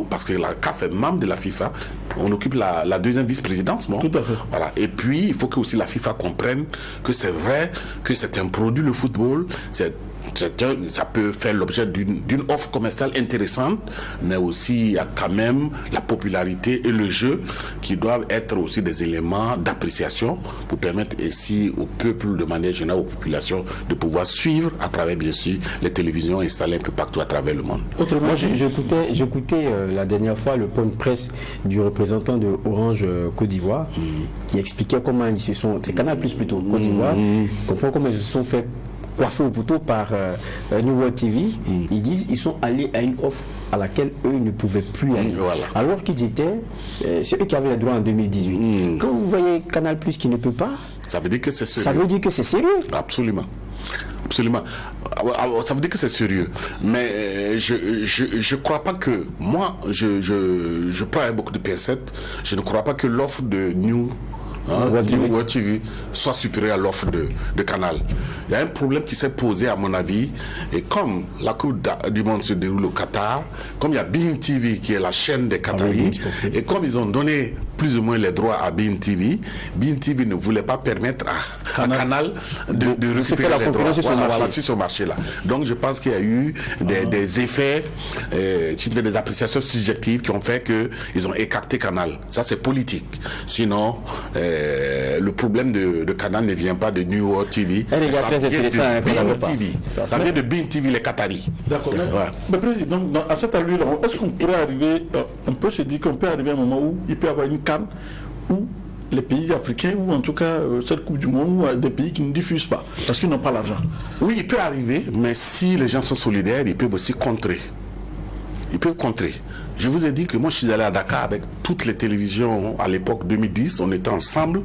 Parce que la CAF est membre de la FIFA, on occupe la deuxième vice-présidence, non? Tout à fait. Voilà. Et puis, il faut que aussi la FIFA comprenne que c'est vrai que c'est un produit, le football, ça peut faire l'objet d'une offre commerciale intéressante, mais aussi il y a quand même la popularité et le jeu qui doivent être aussi des éléments d'appréciation pour permettre ainsi au peuple, de manière générale, aux populations, de pouvoir suivre à travers, bien sûr, les télévisions installées un peu partout à travers le monde. Autrement, j'écoutais la dernière fois le point de presse du représentant de Orange Côte d'Ivoire qui expliquait comment ils se sont, c'est Canal Plus plutôt, Côte d'Ivoire, comment ils se sont fait coiffé au poteau par New World TV. Ils disent qu'ils sont allés à une offre à laquelle eux ne pouvaient plus aller. Voilà. Alors qu'ils étaient, c'est eux qui avaient les droits en 2018. Quand vous voyez Canal Plus qui ne peut pas, ça veut dire que c'est sérieux. Ça veut dire que c'est sérieux. Absolument. Absolument. Ça veut dire que c'est sérieux. Mais je crois pas que, moi, je prends beaucoup de pincettes, je ne crois pas que l'offre de New World TV soit supérieure à l'offre de Canal. Il y a un problème qui s'est posé à mon avis, et comme la Coupe du Monde se déroule au Qatar, comme il y a beIN TV qui est la chaîne des Qataris, et comme ils ont donné plus ou moins les droits à beIN TV ne voulait pas permettre à Canal de récupérer les droits sur ce marché-là. Donc je pense qu'il y a eu des effets, des appréciations subjectives qui ont fait qu'ils ont écarté Canal. Ça c'est politique. Sinon, le problème de Canal ne vient pas de New World TV. Ça vient de beIN TV, les Qataris. D'accord. Mais président, à cette allure-là, est-ce qu'on pourrait arriver, on peut se dire qu'on peut arriver à un moment où il peut y avoir une CAN où les pays africains, ou en tout cas cette Coupe du Monde, ou des pays qui ne diffusent pas, parce qu'ils n'ont pas l'argent? Oui, il peut arriver, mais si les gens sont solidaires, ils peuvent aussi contrer. Ils peuvent contrer. Je vous ai dit que moi je suis allé à Dakar avec toutes les télévisions à l'époque 2010, on était ensemble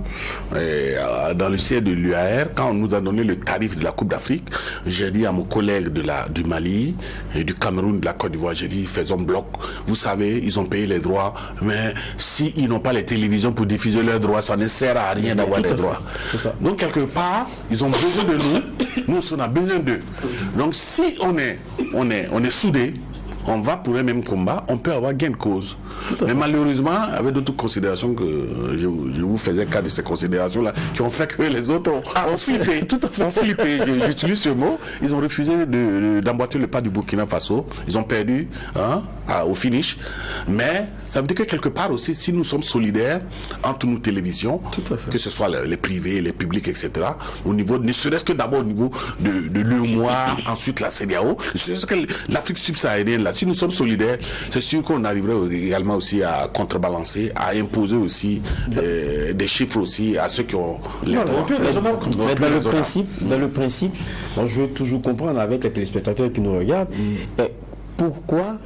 dans le siège de l'UAR. Quand on nous a donné le tarif de la Coupe d'Afrique, j'ai dit à mon collègue du Mali et du Cameroun, de la Côte d'Ivoire, j'ai dit faisons bloc. Vous savez, ils ont payé les droits, mais s'ils n'ont pas les télévisions pour diffuser leurs droits, ça ne sert à rien d'avoir les droits. Donc quelque part, ils ont besoin de nous on a besoin d'eux. Donc si on est soudés, on va pour le même combat, on peut avoir gain de cause. Mais malheureusement, avec d'autres considérations que je vous faisais cas de ces considérations-là, qui ont fait que les autres ont flippé. Ont flippé. J'utilise ce mot. Ils ont refusé d'emboîter le pas du Burkina Faso. Ils ont perdu au finish. Mais ça veut dire que quelque part aussi, si nous sommes solidaires entre nos télévisions, que ce soit les privés, les publics, etc., au niveau, ne serait-ce que d'abord au niveau de l'UEMOA, ensuite la CEDEAO, l'Afrique subsaharienne, là, si nous sommes solidaires, c'est sûr qu'on arriverait également aussi à contrebalancer, à imposer aussi des chiffres aussi à ceux qui ont les droits. Mais dans le principe, je veux toujours comprendre avec les téléspectateurs qui nous regardent, pourquoi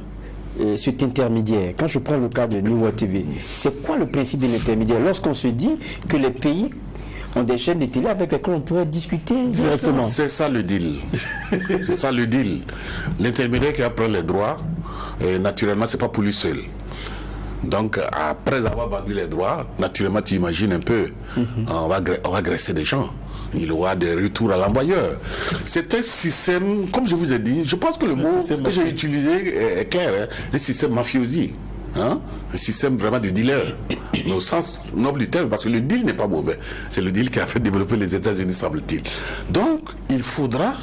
cet intermédiaire, quand je prends le cas de New World TV, c'est quoi le principe de l'intermédiaire lorsqu'on se dit que les pays ont des chaînes de télé avec lesquelles on pourrait discuter directement? C'est ça le deal. C'est ça le deal. L'intermédiaire qui apprend les droits, naturellement, c'est pas pour lui seul. Donc, après avoir vendu les droits, naturellement, tu imagines un peu, on va graisser des gens. il aura des retours à l'envoyeur. C'est un système, comme je vous ai dit, je pense que le mot que j'ai utilisé est clair, un système mafiosi. Un système vraiment de dealer, mais au sens noble du terme, parce que le deal n'est pas mauvais. C'est le deal qui a fait développer les États-Unis, semble-t-il. Donc, il faudra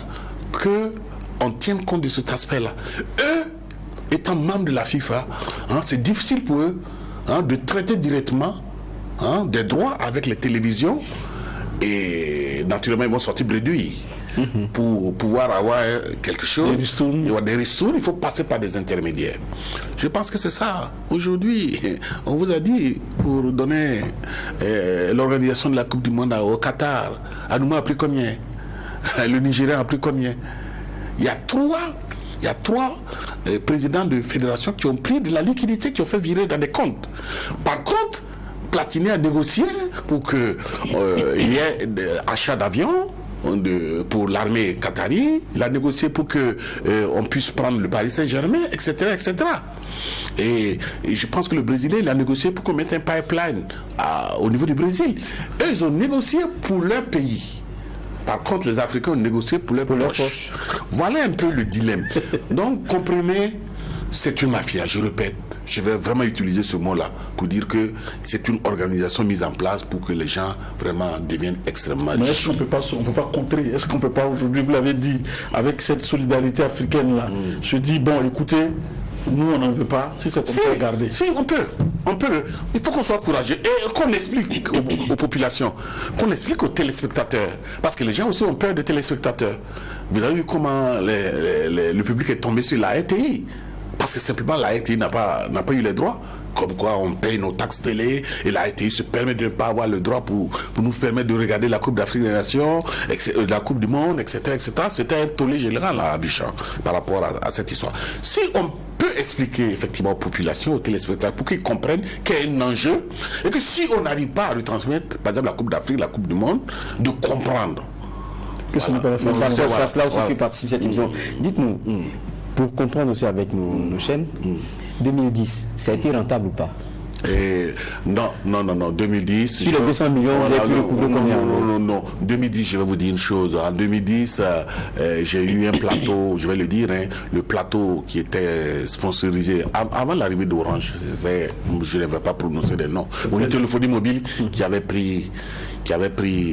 qu'on tienne compte de cet aspect-là. Eux, étant membres de la FIFA, c'est difficile pour eux de traiter directement des droits avec les télévisions, et naturellement, ils vont sortir bredouilles. Pour pouvoir avoir quelque chose, des ristournes, il faut passer par des intermédiaires. Je pense que c'est ça. Aujourd'hui, on vous a dit, pour donner l'organisation de la Coupe du Monde au Qatar, Anouma a pris combien? Le Nigeria a pris combien? Il y a trois présidents de fédération qui ont pris de la liquidité, qui ont fait virer dans des comptes. Par contre, Platini a négocié pour qu'il y ait achat d'avions pour l'armée qatari, il a négocié pour que on puisse prendre le Paris Saint-Germain, etc., etc. Et je pense que le Brésilien, il a négocié pour qu'on mette un pipeline au niveau du Brésil. Eux, ils ont négocié pour leur pays. Par contre, les Africains ont négocié pour leur poche. Voilà un peu le dilemme. Donc, comprenez, c'est une mafia, je répète. Je vais vraiment utiliser ce mot-là pour dire que c'est une organisation mise en place pour que les gens vraiment deviennent extrêmement... Mais est-ce qu'on peut pas contrer? Est-ce qu'on peut pas aujourd'hui, vous l'avez dit, avec cette solidarité africaine-là, se dire, bon, écoutez, nous on n'en veut pas, si c'est comme ça, garder. Si, on peut. Il faut qu'on soit courageux et qu'on explique aux populations, qu'on explique aux téléspectateurs, parce que les gens aussi ont peur des téléspectateurs. Vous avez vu comment le public est tombé sur la RTI? Parce que simplement la RTI n'a pas eu les droits. Comme quoi on paye nos taxes télé et la RTI se permet de ne pas avoir le droit pour nous permettre de regarder la Coupe d'Afrique des Nations, la Coupe du Monde, etc. etc. C'était un tollé général à Abidjan par rapport à cette histoire. Si on peut expliquer effectivement aux populations, aux téléspectateurs, pour qu'ils comprennent qu'il y a un enjeu et que si on n'arrive pas à retransmettre, par exemple la Coupe d'Afrique, la Coupe du Monde, de comprendre. Que ce n'est pas la fin. C'est cela aussi qui participe à cette émission. Dites-nous, pour comprendre aussi avec nos chaînes, 2010, ça a été rentable ou pas? Non, 2010... Sur les 200 millions, vous avez pu le couvrir combien? Non. 2010, je vais vous dire une chose. En 2010, j'ai eu un plateau, je vais le dire, le plateau qui était sponsorisé avant l'arrivée d'Orange. Je ne vais pas prononcer des noms. Une téléphonie mobile qui avait pris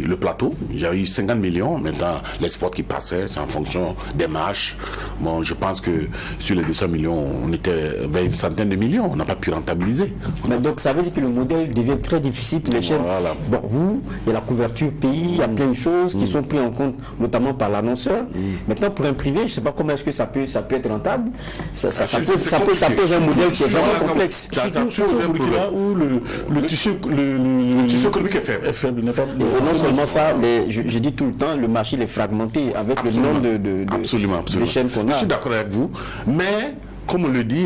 le plateau. J'avais eu 50 millions. Maintenant, les spots qui passaient, c'est en fonction des matchs. Bon, je pense que sur les 200 millions, on était vers une centaine de millions. On n'a pas pu rentabiliser. Donc, ça veut dire que le modèle devient très difficile pour les chaînes. Voilà. Bon, vous, il y a la couverture pays, il y a plein de choses qui sont prises en compte, notamment par l'annonceur. Maintenant, pour un privé, je ne sais pas comment est-ce que ça peut être rentable. Ça pose un modèle qui est vraiment complexe. Surtout au Burkina où le tissu économique est faible. Et non seulement ça, je dis tout le temps, le marché est fragmenté avec le nombre de chaînes qu'on a. Je suis d'accord avec vous, mais comme on le dit,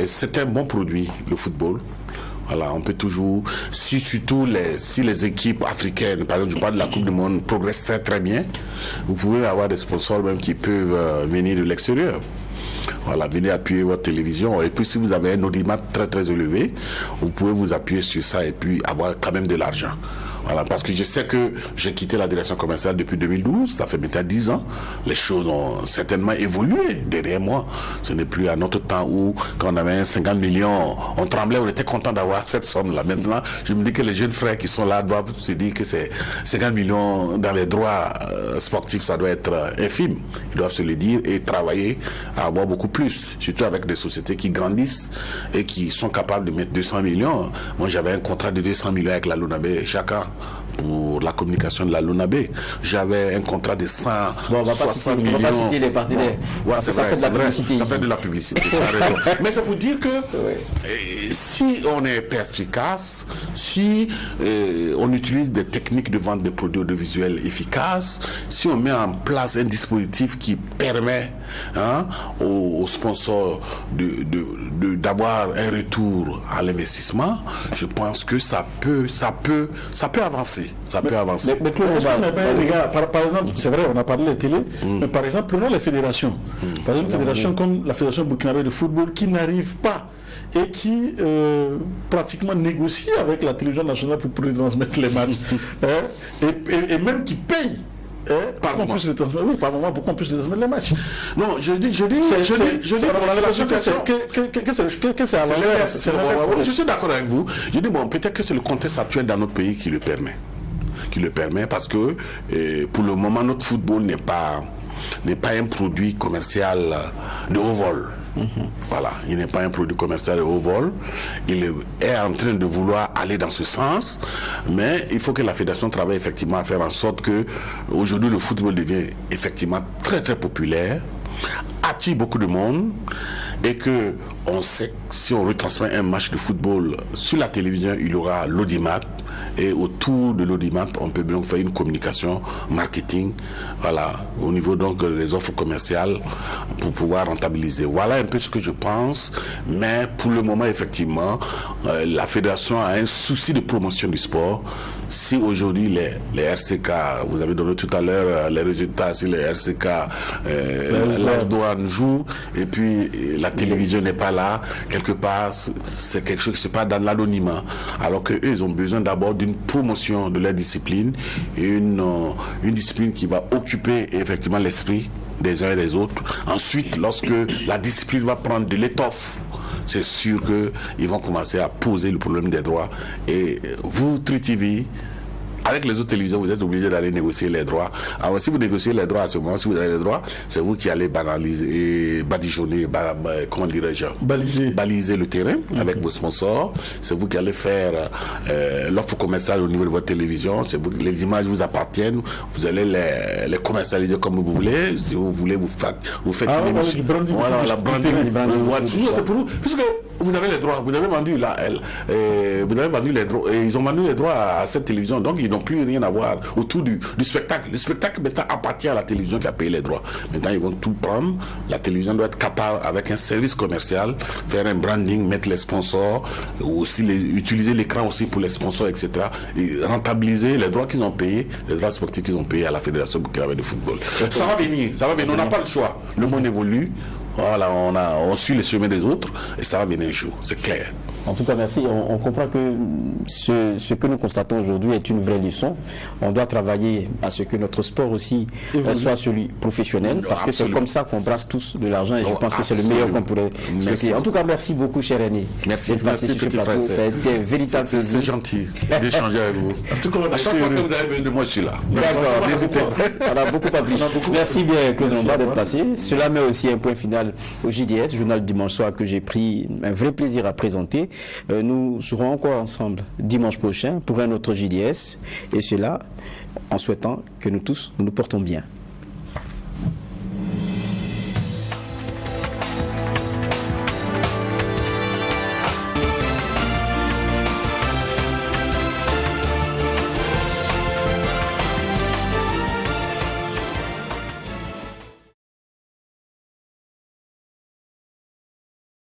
c'est un bon produit, le football. Voilà, on peut toujours, surtout si les équipes africaines, par exemple, je parle de la Coupe du Monde, progressent très très bien, vous pouvez avoir des sponsors même qui peuvent venir de l'extérieur. Voilà, venez appuyer votre télévision. Et puis si vous avez un audimat très très élevé, vous pouvez vous appuyer sur ça et puis avoir quand même de l'argent. Voilà, parce que je sais que j'ai quitté la direction commerciale depuis 2012, ça fait maintenant 10 ans. Les choses ont certainement évolué derrière moi. Ce n'est plus à notre temps où, quand on avait 50 millions, on tremblait, on était content d'avoir cette somme-là. Maintenant, je me dis que les jeunes frères qui sont là doivent se dire que c'est 50 millions dans les droits sportifs, ça doit être infime. Ils doivent se le dire et travailler à avoir beaucoup plus, surtout avec des sociétés qui grandissent et qui sont capables de mettre 200 millions. Moi, j'avais un contrat de 200 millions avec la Lunabé chaque an pour la communication de la Lunabé. J'avais un contrat de 160 millions. On va pas citer les partenaires. Bon, ouais, ça fait de la publicité. Ça fait de la publicité. Mais c'est pour dire que si on est perspicace, si on utilise des techniques de vente de produits audiovisuels efficaces, si on met en place un dispositif qui permet aux sponsors d'avoir un retour à l'investissement, je pense que ça peut avancer. Ça peut avancer. Mais par exemple, c'est vrai, on a parlé de la télé, mais par exemple, prenons les fédérations. Par exemple, une fédération comme la Fédération burkinabé de football qui n'arrive pas et qui pratiquement négocie avec la télévision nationale pour retransmettre les matchs. Et même qui paye. Par moment pour qu'on puisse retransmettre les matchs. Non, je suis d'accord avec vous. Je dis, bon, peut-être que c'est le contexte actuel dans notre pays qui le permet. Parce que pour le moment, notre football n'est pas un produit commercial de haut vol. Voilà, il n'est pas un produit commercial de haut vol. Il est en train de vouloir aller dans ce sens, mais il faut que la fédération travaille effectivement à faire en sorte que aujourd'hui le football devient effectivement très très populaire, attire beaucoup de monde, et que on sait que si on retransmet un match de football sur la télévision, il y aura l'audimat. Et autour de l'audimat, on peut bien faire une communication, marketing, voilà, au niveau donc des offres commerciales pour pouvoir rentabiliser. Voilà un peu ce que je pense, mais pour le moment, effectivement, la fédération a un souci de promotion du sport. Si aujourd'hui les RCK, vous avez donné tout à l'heure les résultats, si les RCK, la douane joue, et puis la télévision n'est pas là, quelque part, c'est quelque chose qui se passe dans l'anonymat. Alors qu'eux, ils ont besoin d'abord d'une promotion de leur discipline, une discipline qui va occuper effectivement l'esprit des uns et des autres. Ensuite, lorsque la discipline va prendre de l'étoffe, c'est sûr qu'ils vont commencer à poser le problème des droits. Et vous, TriTV, avec les autres télévisions, vous êtes obligés d'aller négocier les droits. Alors, si vous négociez les droits à ce moment, si vous avez les droits, c'est vous qui allez banaliser, badigeonner, comment dirais-je, baliser le terrain avec vos sponsors. C'est vous qui allez faire l'offre commerciale au niveau de votre télévision. C'est vous, les images vous appartiennent. Vous allez les commercialiser comme vous voulez. Si vous voulez, vous faites une émission. Voilà, la branding. C'est pour vous, puisque vous avez les droits. Vous avez vendu les droits. Et ils ont vendu les droits à cette télévision. Donc, ils n'ont plus rien à voir autour du spectacle. Le spectacle maintenant appartient à la télévision qui a payé les droits. Maintenant, ils vont tout prendre. La télévision doit être capable, avec un service commercial, faire un branding, mettre les sponsors, aussi utiliser l'écran aussi pour les sponsors, etc. Et rentabiliser les droits qu'ils ont payés, les droits sportifs qu'ils ont payés à la Fédération burkinabé de football. Ça va venir. On n'a pas le choix. Le monde évolue. Voilà, on suit les chemins des autres et ça va venir un jour. C'est clair. En tout cas, merci. On comprend que ce que nous constatons aujourd'hui est une vraie leçon. On doit travailler à ce que notre sport aussi soit celui professionnel, parce que c'est comme ça qu'on brasse tous de l'argent et je pense que c'est le meilleur qu'on pourrait souhaiter. En tout cas, merci beaucoup, cher René. Merci. Merci, petit frère. Ça a été véritable. C'est gentil d'échanger avec vous. En tout cas, à chaque fois que vous avez besoin de moi, je suis là. N'hésitez pas. On a beaucoup appris. Merci bien, Claude Nomba, d'être passé. Cela met aussi un point final au JDS, journal du dimanche soir que j'ai pris un vrai plaisir à présenter. Nous serons encore ensemble dimanche prochain pour un autre JDS, et cela en souhaitant que nous tous nous portons bien.